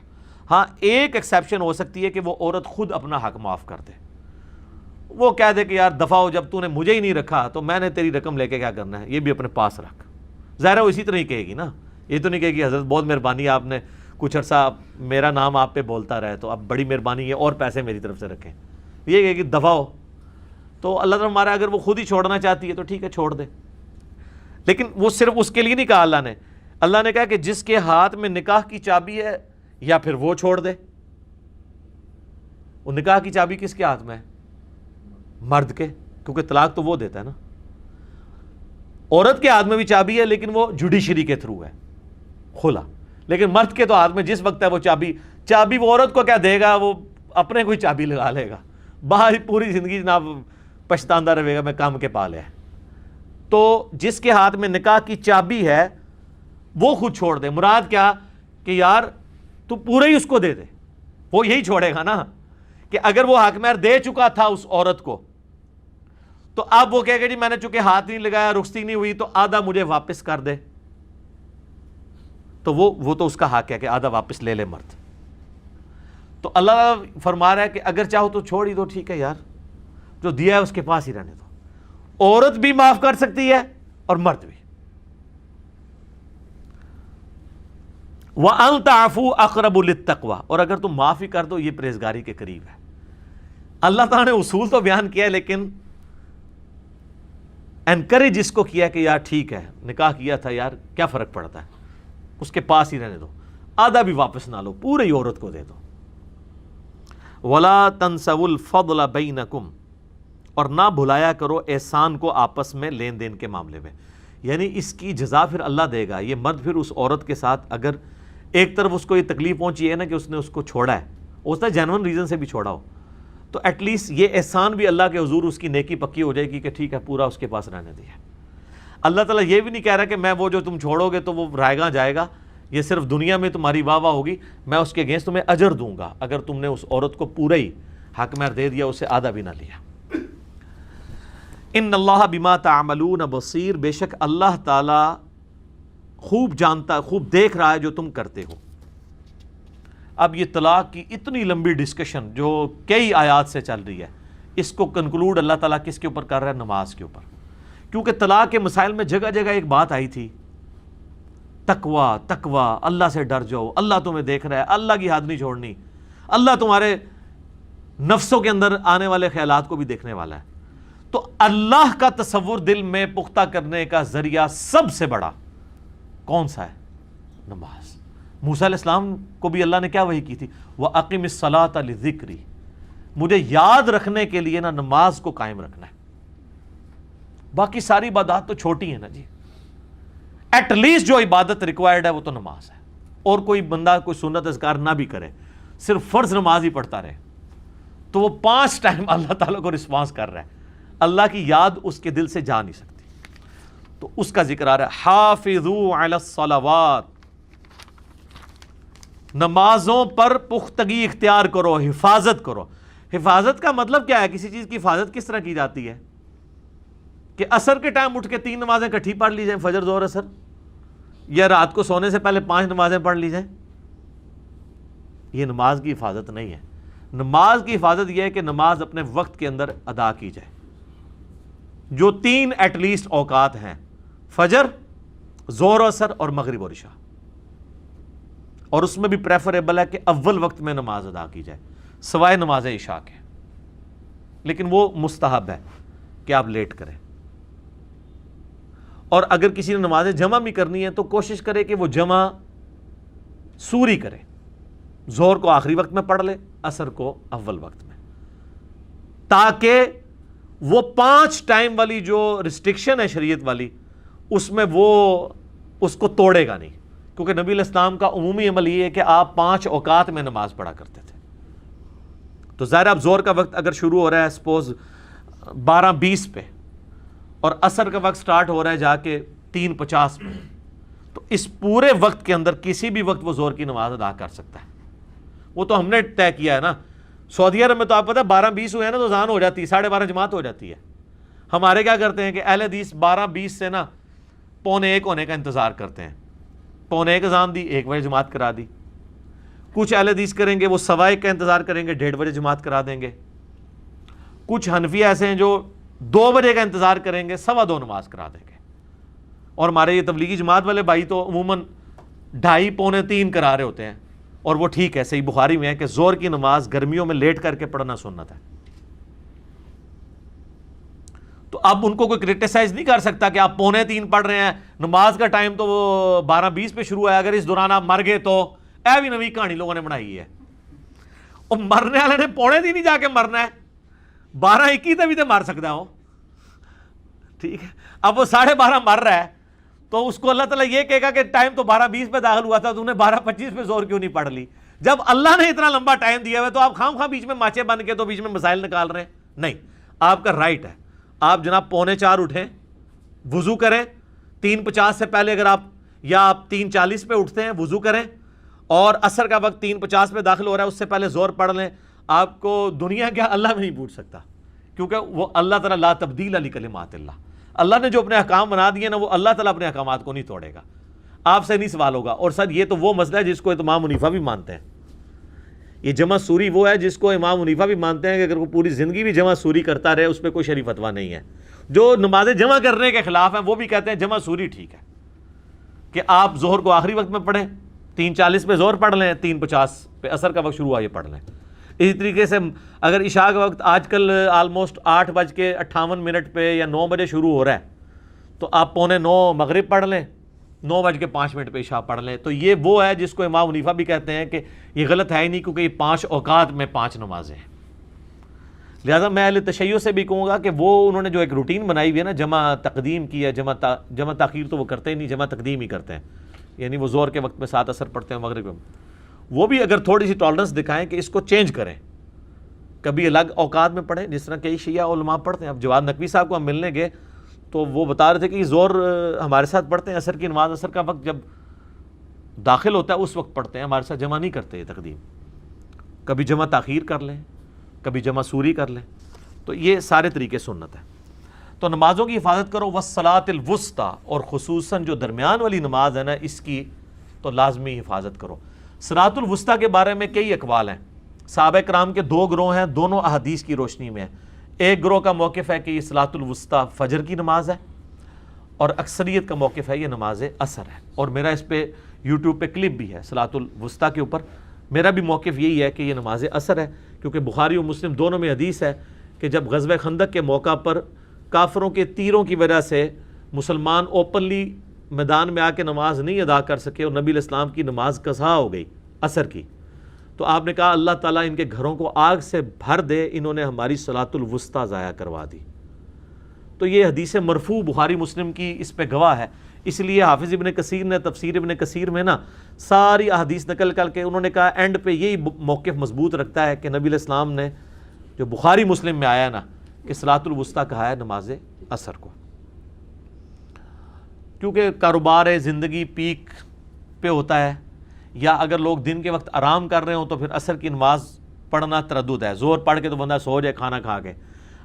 ہاں ایک ایکسیپشن ہو سکتی ہے کہ وہ عورت خود اپنا حق معاف کر دے. وہ کہہ دے کہ یار دفع ہو، جب تو نے مجھے ہی نہیں رکھا تو میں نے تیری رقم لے کے کیا کرنا ہے، یہ بھی اپنے پاس رکھ. ظاہر ہے وہ اسی طرح ہی کہے گی نا، یہ تو نہیں کہے گی حضرت بہت مہربانی آپ نے کچھ عرصہ میرا نام آپ پہ بولتا رہے تو اب بڑی مہربانی ہے اور پیسے میری طرف سے رکھیں. یہ کہے گی دفع ہو. تو اللہ تعالیٰ ہمارا اگر وہ خود ہی چھوڑنا چاہتی ہے تو ٹھیک ہے چھوڑ دے. لیکن وہ صرف اس کے لیے نہیں کہا اللہ نے کہا کہ جس کے ہاتھ میں نکاح کی چابی ہے یا پھر وہ چھوڑ دے. وہ نکاح کی چابی کس کے ہاتھ میں ہے؟ مرد کے، کیونکہ طلاق تو وہ دیتا ہے نا. عورت کے ہاتھ میں بھی چابی ہے لیکن وہ جوڈیشری کے تھرو ہے، کھلا. لیکن مرد کے تو ہاتھ میں جس وقت ہے وہ چابی وہ عورت کو کیا دے گا، وہ اپنے کوئی چابی لگا لے گا، باہر پوری زندگی جناب پچھتاندہ رہے گا میں کام کے پا لیا. تو جس کے ہاتھ میں نکاح کی چابی ہے وہ خود چھوڑ دے. مراد کیا کہ یار تو پورے ہی اس کو دے دے، وہ یہی چھوڑے گا نا. کہ اگر وہ حق مہر دے چکا تھا اس عورت کو تو اب وہ کہے گا جی میں نے چونکہ ہاتھ نہیں لگایا، رخصتی نہیں ہوئی، تو آدھا مجھے واپس کر دے. تو وہ تو اس کا حق ہے کہ آدھا واپس لے لے مرد. تو اللہ فرما رہا ہے کہ اگر چاہو تو چھوڑ ہی دو، ٹھیک ہے یار جو دیا ہے اس کے پاس ہی رہنے دو. عورت بھی معاف کر سکتی ہے اور مرد بھی. وَأَن تَعْفُوا أَقْرَبُ لِلتَّقْوَىٰ، اور اگر تم معافی کر دو یہ پرہیزگاری کے قریب ہے۔ اللہ تعالیٰ نے اصول تو بیان کیا ہے، لیکن انکریج اس کو کیا کہ یار ٹھیک ہے، نکاح کیا تھا یار، کیا فرق پڑتا ہے، اس کے پاس ہی رہنے دو، آدھا بھی واپس نہ لو، پورے عورت کو دے دو۔ وَلَا تَنْسَوُا الْفَضْلَ بَيْنَكُمْ، اور نہ بھلایا کرو احسان کو آپس میں لین دین کے معاملے میں، یعنی اس کی جزا پھر اللہ دے گا۔ یہ مرد پھر اس عورت کے ساتھ اگر ایک طرف اس کو یہ تکلیف پہنچی ہے نا کہ اس نے اس کو چھوڑا ہے، اس نے جینون ریزن سے بھی چھوڑا ہو، تو ایٹ لیسٹ یہ احسان بھی اللہ کے حضور اس کی نیکی پکی ہو جائے گی کہ ٹھیک ہے پورا اس کے پاس رہنے دیا۔ اللہ تعالیٰ یہ بھی نہیں کہہ رہا کہ میں وہ جو تم چھوڑو گے تو وہ رائے گاں جائے گا، یہ صرف دنیا میں تمہاری واہ واہ ہوگی، میں اس کے اگینسٹ تمہیں اجر دوں گا اگر تم نے اس عورت کو پورا ہی حق مہر دے دیا، اسے آدھا بھی نہ لیا۔ ان اللہ بما تعملون بصیر، بے شک اللہ تعالیٰ خوب جانتا، خوب دیکھ رہا ہے جو تم کرتے ہو۔ اب یہ طلاق کی اتنی لمبی ڈسکشن جو کئی آیات سے چل رہی ہے، اس کو کنکلوڈ اللہ تعالیٰ کس کے اوپر کر رہا ہے؟ نماز کے اوپر، کیونکہ طلاق کے مسائل میں جگہ جگہ ایک بات آئی تھی، تقوی، تقوی، اللہ سے ڈر جاؤ، اللہ تمہیں دیکھ رہا ہے، اللہ کی حد نہیں چھوڑنی، اللہ تمہارے نفسوں کے اندر آنے والے خیالات کو بھی دیکھنے والا ہے۔ تو اللہ کا تصور دل میں پختہ کرنے کا ذریعہ سب سے بڑا کون سا ہے؟ نماز۔ موسیٰ علیہ السلام کو بھی اللہ نے کیا وحی کی تھی؟ وَأَقِمِ الصَّلَاةَ لِذِكْرِي، مجھے یاد رکھنے کے لیے نا نماز کو قائم رکھنا ہے۔ باقی ساری عبادات تو چھوٹی ہیں نا جی، ایٹ لیسٹ جو عبادت ریکوائرڈ ہے وہ تو نماز ہے۔ اور کوئی بندہ کوئی سنت اذکار نہ بھی کرے، صرف فرض نماز ہی پڑھتا رہے، تو وہ 5 ٹائم اللہ تعالیٰ کو رسپانس کر رہا ہے، اللہ کی یاد اس کے دل سے جا نہیں سکتی۔ تو اس کا ذکر آ رہا ہے، حافظوا علی الصلوات، نمازوں پر پختگی اختیار کرو، حفاظت کرو۔ حفاظت کا مطلب کیا ہے؟ کسی چیز کی حفاظت کس طرح کی جاتی ہے؟ کہ عصر کے ٹائم اٹھ کے 3 نمازیں اکٹھی پڑھ لی جائیں، فجر ظہر عصر، یا رات کو سونے سے پہلے 5 نمازیں پڑھ لی جائیں؟ یہ نماز کی حفاظت نہیں ہے۔ نماز کی حفاظت یہ ہے کہ نماز اپنے وقت کے اندر ادا کی جائے، جو 3 ایٹ لیسٹ اوقات ہیں، فجر، ظہر و عصر اور مغرب اور عشاء، اور اس میں بھی پریفریبل ہے کہ اول وقت میں نماز ادا کی جائے سوائے نماز عشاء کے، لیکن وہ مستحب ہے کہ آپ لیٹ کریں۔ اور اگر کسی نے نمازیں جمع بھی کرنی ہے تو کوشش کرے کہ وہ جمع سوری کرے، ظہر کو آخری وقت میں پڑھ لے، عصر کو اول وقت میں، تاکہ وہ 5 ٹائم والی جو ریسٹرکشن ہے شریعت والی، اس میں وہ اس کو توڑے گا نہیں، کیونکہ نبی علیہ السلام کا عمومی عمل یہ ہے کہ آپ 5 اوقات میں نماز پڑھا کرتے تھے۔ تو ظاہر اب ظہر کا وقت اگر شروع ہو رہا ہے سپوز 12:20 پہ، اور عصر کا وقت سٹارٹ ہو رہا ہے جا کے 3:50 پہ، تو اس پورے وقت کے اندر کسی بھی وقت وہ ظہر کی نماز ادا کر سکتا ہے۔ وہ تو ہم نے طے کیا ہے نا، سعودی عرب میں تو آپ پتہ 12:20 ہوئے ہیں نا تو اذان ہو جاتی ہے، 12:30 جماعت ہو جاتی ہے۔ ہمارے کیا کرتے ہیں کہ اہل حدیث 12:20 سے نا 12:45 ہونے کا انتظار کرتے ہیں، 12:45 اذان دی، 1 بجے جماعت کرا دی۔ کچھ اہل حدیث کریں گے وہ 1:15 کا انتظار کریں گے، 1:30 بجے جماعت کرا دیں گے۔ کچھ حنفی ایسے ہیں جو 2 بجے کا انتظار کریں گے، 2:15 نماز کرا دیں گے۔ اور ہمارے یہ تبلیغی جماعت والے بھائی تو عموماً 2:30 پونے 3 کرا رہے ہوتے ہیں، اور وہ ٹھیک ہے، صحیح بخاری میں ہے کہ ظہر کی نماز گرمیوں میں لیٹ کر کے پڑھنا سنت ہے۔ تو اب ان کو کوئی کرٹیسائز نہیں کر سکتا کہ آپ 2:45 پڑھ رہے ہیں، نماز کا ٹائم تو وہ 12:20 پہ شروع ہے، اگر اس دوران آپ مر گئے تو اے بھی نوی کہانی لوگوں نے بنائی ہے۔ اور مرنے والے نے 2:45 نہیں جا کے مرنا ہے، 12:21 تک بھی تو مر سکتا ہو، ٹھیک ہے۔ اب وہ 12:30 مر رہا ہے تو اس کو اللہ تعالیٰ یہ کہے گا کہ ٹائم تو 12:20 پہ داخل ہوا تھا، تو انہیں 12:25 پہ ظہر کیوں نہیں پڑھ لی؟ جب اللہ نے اتنا لمبا ٹائم دیا ہوا تو آپ خام خواہ بیچ میں ماچے بن کے تو بیچ میں مسائل نکال رہے ہیں؟ نہیں، آپ کا رائٹ ہے، آپ جناب 3:45 اٹھیں، وضو کریں، 3:50 سے پہلے اگر آپ، یا آپ 3:40 پہ اٹھتے ہیں وضو کریں، اور عصر کا وقت 3:50 پہ داخل ہو رہا ہے اس سے پہلے ظہر پڑھ لیں۔ آپ کو دنیا کیا اللہ میں نہیں پوچھ سکتا، کیونکہ وہ اللہ تعالیٰ لا تبدیل لکلمات اللہ، اللہ نے جو اپنے احکام بنا دیے نا وہ اللہ تعالیٰ اپنے احکامات کو نہیں توڑے گا، آپ سے نہیں سوال ہوگا۔ اور سر یہ تو وہ مسئلہ ہے جس کو امام حنیفہ بھی مانتے ہیں، یہ جمع سوری وہ ہے جس کو امام حنیفہ بھی مانتے ہیں کہ اگر وہ پوری زندگی بھی جمع سوری کرتا رہے اس پہ کوئی شرعی فتویٰ نہیں ہے۔ جو نمازیں جمع کرنے کے خلاف ہیں وہ بھی کہتے ہیں جمع سوری ٹھیک ہے، کہ آپ ظہر کو آخری وقت میں پڑھیں، 3:40 پہ ظہر پڑھ لیں، 3:50 پہ عصر کا وقت شروع ہوا یہ پڑھ لیں۔ اسی طریقے سے اگر عشاء کا وقت آج کل آلموسٹ 8:58 پہ یا 9 بجے شروع ہو رہا ہے تو آپ 8:45 مغرب پڑھ لیں، 9:05 پہ عشاء پڑھ لیں۔ تو یہ وہ ہے جس کو امام حنیفہ بھی کہتے ہیں کہ یہ غلط ہے ہی نہیں، کیونکہ یہ 5 اوقات میں 5 نمازیں ہیں۔ لہٰذا میں اہل تشیع سے بھی کہوں گا کہ وہ انہوں نے جو ایک روٹین بنائی ہوئی ہے نا، جمع تقدیم کی ہے، جمع تاخیر تو وہ کرتے ہی نہیں، جمع تقدیم ہی کرتے ہیں، یعنی وہ ظہر کے وقت میں 7 عصر پڑھتے ہیں، مغرب میں، وہ بھی اگر تھوڑی سی ٹالرنس دکھائیں کہ اس کو چینج کریں، کبھی الگ اوقات میں پڑھیں، جس طرح کئی شیعہ علماء پڑھتے ہیں۔ اب جواد نقوی صاحب کو ہم ملنے گئے تو وہ بتا رہے تھے کہ ظہر ہمارے ساتھ پڑھتے ہیں، عصر کی نماز عصر کا وقت جب داخل ہوتا ہے اس وقت پڑھتے ہیں، ہمارے ساتھ جمع نہیں کرتے یہ تقدیم، کبھی جمع تاخیر کر لیں، کبھی جمع سوری کر لیں، تو یہ سارے طریقے سنت ہے۔ تو نمازوں کی حفاظت کرو، والصلاۃ الوسطیٰ، اور خصوصاً جو درمیان والی نماز ہے نا اس کی تو لازمی حفاظت کرو۔ صلاۃ الوسطیٰ کے بارے میں کئی اقوال ہیں، صحابہ کرام کے 2 گروہ ہیں، دونوں احادیث کی روشنی میں ہیں۔ ایک گروہ کا موقف ہے کہ یہ صلاۃ الوسطیٰ فجر کی نماز ہے، اور اکثریت کا موقف ہے یہ نماز عصر ہے، اور میرا اس پہ یوٹیوب پہ کلپ بھی ہے صلاۃ الوسطیٰ کے اوپر۔ میرا بھی موقف یہی ہے کہ یہ نماز عصر ہے، کیونکہ بخاری و مسلم دونوں میں حدیث ہے کہ جب غزوہ خندق کے موقع پر کافروں کے تیروں کی وجہ سے مسلمان اوپنلی میدان میں آ کے نماز نہیں ادا کر سکے اور نبی علیہ السلام کی نماز قضا ہو گئی عصر کی، تو آپ نے کہا اللہ تعالیٰ ان کے گھروں کو آگ سے بھر دے، انہوں نے ہماری صلاۃ الوسطیٰ ضائع کروا دی۔ تو یہ حدیث مرفوع بخاری مسلم کی اس پہ گواہ ہے، اس لیے حافظ ابن کثیر نے تفسیر ابن کثیر میں نا ساری احادیث نقل کر کے انہوں نے کہا اینڈ پہ یہی موقف مضبوط رکھتا ہے کہ نبی علیہ السلام نے جو بخاری مسلم میں آیا نا کہ صلاۃ الوسطیٰ کہا ہے نماز عصر کو، کیونکہ کاروبار زندگی پیک پہ ہوتا ہے، یا اگر لوگ دن کے وقت آرام کر رہے ہوں تو پھر عصر کی نماز پڑھنا تردد ہے، زور پڑھ کے تو بندہ سو جائے کھانا کھا کے،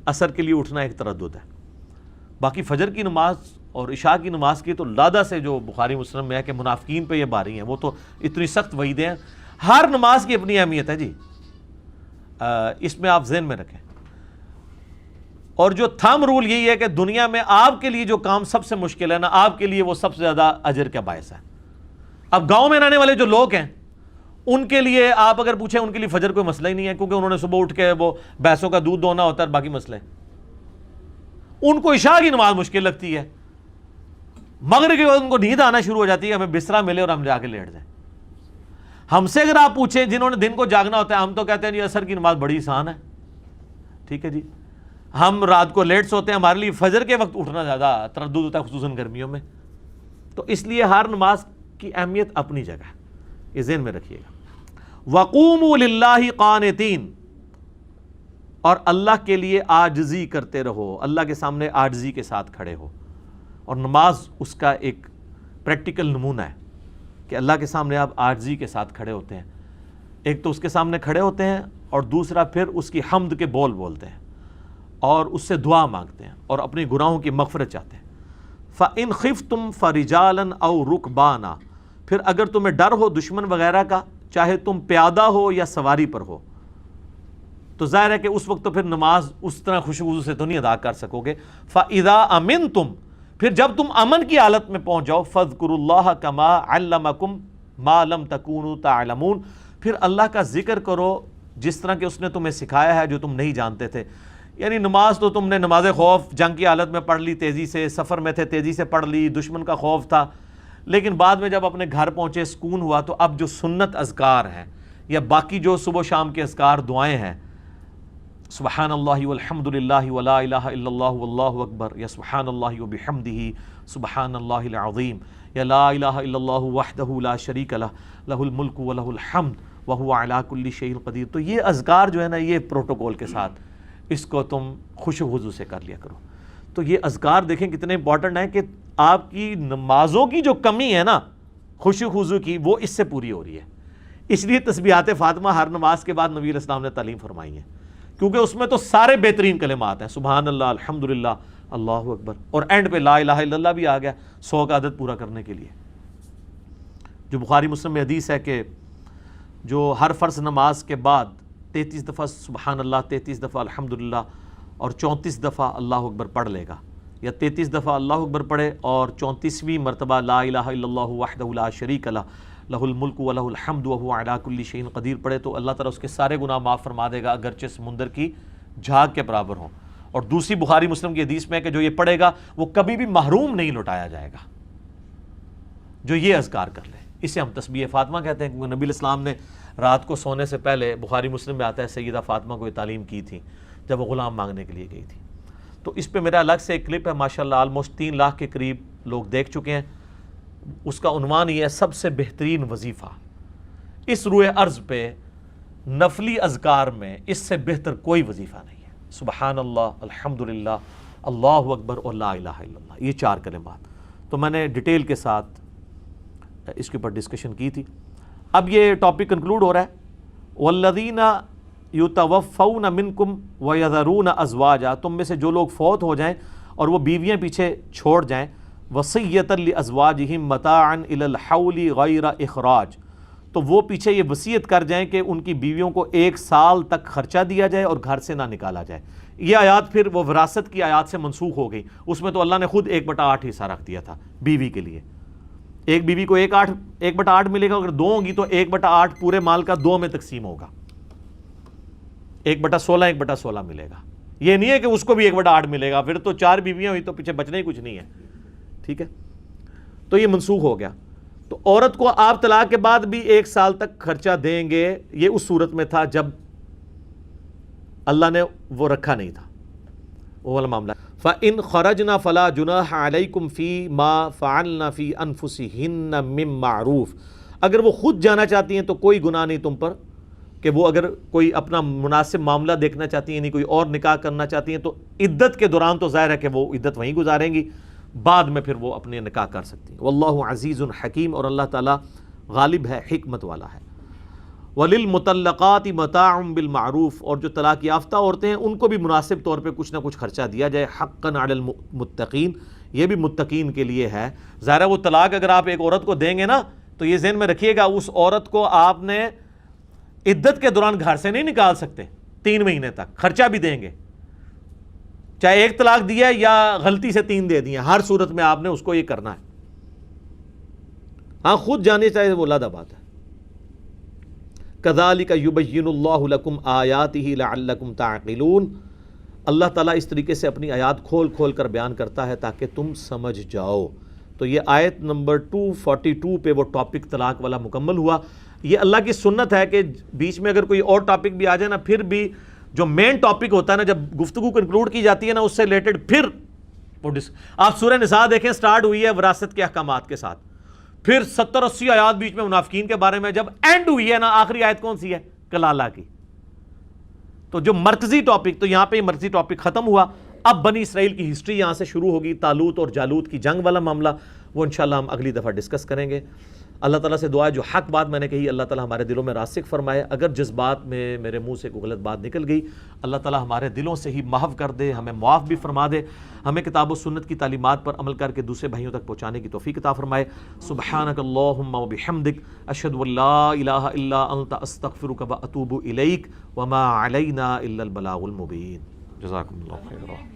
عصر کے لیے اٹھنا ایک تردد ہے۔ باقی فجر کی نماز اور عشاء کی نماز کی تو لادہ سے جو بخاری مسلم میں ہے کہ منافقین پہ یہ باری ہیں، وہ تو اتنی سخت وعیدیں ہیں۔ ہر نماز کی اپنی اہمیت ہے جی، اس میں آپ ذہن میں رکھیں۔ اور جو تھم رول یہی ہے کہ دنیا میں آپ کے لیے جو کام سب سے مشکل ہے نا، آپ کے لیے وہ سب سے زیادہ اجر کا باعث ہے۔ اب گاؤں میں رہنے والے جو لوگ ہیں ان کے لیے آپ اگر پوچھیں، ان کے لیے فجر کوئی مسئلہ ہی نہیں ہے، کیونکہ انہوں نے صبح اٹھ کے وہ بھینسوں کا دودھ دونا ہوتا ہے، باقی مسئلے ان کو عشاء کی نماز مشکل لگتی ہے، مغرب کے بعد ان کو نیند آنا شروع ہو جاتی ہے، ہمیں بسترا ملے اور ہم جا کے لیٹ جائیں۔ ہم سے اگر آپ پوچھیں جنہوں نے دن کو جاگنا ہوتا ہے، ہم تو کہتے ہیں جی عصر کی نماز بڑی آسان ہے، ٹھیک ہے جی، ہم رات کو لیٹ سوتے ہیں، ہمارے لیے فجر کے وقت اٹھنا زیادہ تردد ہوتا ہے، خصوصاً گرمیوں میں۔ تو اس لیے ہر نماز کی اہمیت اپنی جگہ ہے، یہ ذہن میں رکھیے گا۔ وَقُومُوا لِلَّهِ قَانِتِينَ، اور اللہ کے لیے عاجزی کرتے رہو، اللہ کے سامنے عاجزی کے ساتھ کھڑے ہو، اور نماز اس کا ایک پریکٹیکل نمونہ ہے کہ اللہ کے سامنے آپ عاجزی کے ساتھ کھڑے ہوتے ہیں۔ ایک تو اس کے سامنے کھڑے ہوتے ہیں، اور دوسرا پھر اس کی حمد کے بول بولتے ہیں اور اس سے دعا مانگتے ہیں اور اپنی گناہوں کی مغفرت چاہتے ہیں۔ فَإِنْ خِفْتُمْ فَرِجَالًا أَوْ رُكْبَانًا، پھر اگر تمہیں ڈر ہو دشمن وغیرہ کا، چاہے تم پیادہ ہو یا سواری پر ہو، تو ظاہر ہے کہ اس وقت تو پھر نماز اس طرح خشوع سے تو نہیں ادا کر سکو گے۔ فَإِذَا أَمِنْتُمْ، پھر جب تم امن کی حالت میں پہنچ جاؤ، فَاذْكُرُوا اللَّهَ كَمَا عَلَّمَكُمْ مَا لَمْ تَكُونُوا تَعْلَمُونَ، پھر اللہ کا ذکر کرو جس طرح کہ اس نے تمہیں سکھایا ہے جو تم نہیں جانتے تھے۔ یعنی نماز تو تم نے نماز خوف جنگ کی حالت میں پڑھ لی، تیزی سے سفر میں تھے تیزی سے پڑھ لی، دشمن کا خوف تھا، لیکن بعد میں جب اپنے گھر پہنچے سکون ہوا، تو اب جو سنت اذکار ہیں یا باقی جو صبح و شام کے اذکار دعائیں ہیں، سبحان اللہ والحمد للہ ولا الہ الا اللہ واللہ اکبر، یا سبحان اللہ وبحمدہ سبحان اللہ العظیم، یا لا الہ الا اللہ وحدہ لا شریک لہ لہ الملک ولہ الحمد وہو علی کل شیء قدیر، تو یہ اذکار جو ہے نا، یہ پروٹوکول کے ساتھ اس کو تم خوش و خضوع سے کر لیا کرو۔ تو یہ اذکار دیکھیں کتنے امپورٹنٹ ہیں کہ آپ کی نمازوں کی جو کمی ہے نا خوش و خضوع کی، وہ اس سے پوری ہو رہی ہے۔ اس لیے تسبیحات فاطمہ ہر نماز کے بعد نبی علیہ السلام نے تعلیم فرمائی ہے، کیونکہ اس میں تو سارے بہترین کلمات ہیں، سبحان اللہ، الحمدللہ، اللہ اکبر، اور اینڈ پہ لا الہ الا اللہ بھی آ گیا 100 کا عدد پورا کرنے کے لیے۔ جو بخاری مسلم میں حدیث ہے کہ جو ہر فرض نماز کے بعد 33 دفعہ سبحان اللہ، 33 دفعہ الحمدللہ اور 34 دفعہ اللہ اکبر پڑھ لے گا، یا 33 دفعہ اللہ اکبر پڑھے اور 34ویں مرتبہ لا الہ الا اللہ وحدہ لا شریک لہ لہ الملک و لہ الحمد وہو علی کل شیء قدیر پڑھے تو اللہ تعالیٰ اس کے سارے گناہ معاف فرما دے گا اگرچہ سمندر کی جھاگ کے برابر ہوں. اور دوسری بخاری مسلم کی حدیث میں کہ جو یہ پڑھے گا وہ کبھی بھی محروم نہیں لوٹایا جائے گا جو یہ اذکار کر لے. اسے ہم تسبیح فاطمہ کہتے ہیں کیونکہ نبی علیہ السلام نے رات کو سونے سے پہلے بخاری مسلم میں آتا ہے سیدہ فاطمہ کو یہ تعلیم کی تھی جب وہ غلام مانگنے کے لیے گئی تھی. تو اس پہ میرا الگ سے ایک کلپ ہے ماشاءاللہ آلموسٹ 3 لاکھ کے قریب لوگ دیکھ چکے ہیں. اس کا عنوان یہ ہے سب سے بہترین وظیفہ. اس روئے ارض پہ نفلی اذکار میں اس سے بہتر کوئی وظیفہ نہیں ہے. سبحان اللہ، الحمدللہ، اللہ اکبر اور لا الہ الا اللہ، یہ 4 کلمات. تو میں نے ڈیٹیل کے ساتھ اس کے اوپر ڈسکشن کی تھی. اب یہ ٹاپک کنکلوڈ ہو رہا ہے. والذین یتوفون منکم ویذرون ازواجا، تم میں سے جو لوگ فوت ہو جائیں اور وہ بیویاں پیچھے چھوڑ جائیں، وصیۃ لازواجہم متاعا الی الحول غیر اخراج، تو وہ پیچھے یہ وصیت کر جائیں کہ ان کی بیویوں کو 1 سال تک خرچہ دیا جائے اور گھر سے نہ نکالا جائے. یہ آیات پھر وہ وراثت کی آیات سے منسوخ ہو گئی. اس میں تو اللہ نے خود 1/8 حصہ رکھ دیا تھا بیوی کے لیے. ایک بیوی کو 1/8 ملے گا، اگر 2 ہوں گی تو 1/8 پورے مال کا 2 میں تقسیم ہوگا. 1/16 1/16 ملے گا. یہ نہیں ہے کہ اس کو بھی 1/8 ملے گا، پھر تو 4 بیویاں ہوئی تو پیچھے بچنا ہی کچھ نہیں ہے. ٹھیک ہے، تو یہ منسوخ ہو گیا. تو عورت کو آپ طلاق کے بعد بھی 1 سال تک خرچہ دیں گے. یہ اس صورت میں تھا جب اللہ نے وہ رکھا نہیں تھا، وہ والا معاملہ. فَإِنْ خَرَجْنَا فَلَا جُنَاحَ عَلَيْكُمْ فِي مَا فَعَلْنَا فِي أَنفُسِهِنَّ مِن مَّعْرُوف، اگر وہ خود جانا چاہتی ہیں تو کوئی گناہ نہیں تم پر کہ وہ اگر کوئی اپنا مناسب معاملہ دیکھنا چاہتی ہیں، یعنی کوئی اور نکاح کرنا چاہتی ہیں تو عدت کے دوران تو ظاہر ہے کہ وہ عدت وہیں گزاریں گی، بعد میں پھر وہ اپنے نکاح کر سکتی ہیں. واللہ عزیز حکیم، اور اللہ تعالیٰ غالب ہے، حکمت والا ہے. وَلِلْمُطَلَّقَاتِ مَتَاعٌ بِالْمَعْرُوف، اور جو طلاق یافتہ عورتیں ہیں ان کو بھی مناسب طور پہ کچھ نہ کچھ خرچہ دیا جائے. حقاً علی المتقین، یہ بھی متقین کے لیے ہے. ظاہر ہے وہ طلاق اگر آپ ایک عورت کو دیں گے نا تو یہ ذہن میں رکھیے گا اس عورت کو آپ نے عدت کے دوران گھر سے نہیں نکال سکتے. 3 مہینے تک خرچہ بھی دیں گے، چاہے 1 طلاق دیا ہے یا غلطی سے 3 دے دیا، ہر صورت میں آپ نے اس کو یہ کرنا ہے. ہاں خود جانے چاہے وہ علیحدہ بات ہے. کذالک یبین اللہ لکم آیاتہ لعلکم تعقلون، اللہ تعالیٰ اس طریقے سے اپنی آیات کھول کھول کر بیان کرتا ہے تاکہ تم سمجھ جاؤ. تو یہ آیت نمبر 242 پہ وہ ٹاپک طلاق والا مکمل ہوا. یہ اللہ کی سنت ہے کہ بیچ میں اگر کوئی اور ٹاپک بھی آ جائے نا، پھر بھی جو مین ٹاپک ہوتا ہے نا، جب گفتگو کنکلوڈ کی جاتی ہے نا، اس سے ریلیٹڈ پھر آپ سورہ نساء دیکھیں، سٹارٹ ہوئی ہے وراثت کے احکامات کے ساتھ، پھر 70-80 آیات بیچ میں منافقین کے بارے میں، جب اینڈ ہوئی ہے نا آخری آیت کون سی ہے؟ کلالہ کی. تو جو مرکزی ٹاپک، تو یہاں پہ یہ مرکزی ٹاپک ختم ہوا. اب بنی اسرائیل کی ہسٹری یہاں سے شروع ہوگی. طالوت اور جالوت کی جنگ والا معاملہ وہ انشاءاللہ ہم اگلی دفعہ ڈسکس کریں گے. اللہ تعالیٰ سے دعا ہے جو حق بات میں نے کہی اللہ تعالیٰ ہمارے دلوں میں راسخ فرمائے. اگر جذبات میں میرے منہ سے کوئی غلط بات نکل گئی اللہ تعالیٰ ہمارے دلوں سے ہی محو کر دے، ہمیں معاف بھی فرما دے، ہمیں کتاب و سنت کی تعلیمات پر عمل کر کے دوسرے بھائیوں تک پہنچانے کی توفیق عطا فرمائے. سبحانک اللہم و بحمدک، اشہد ان لا الہ الا انت، استغفرک و اتوب الیک، وما علینا الا البلاغ المبین. جزاکم اللہ خیرا.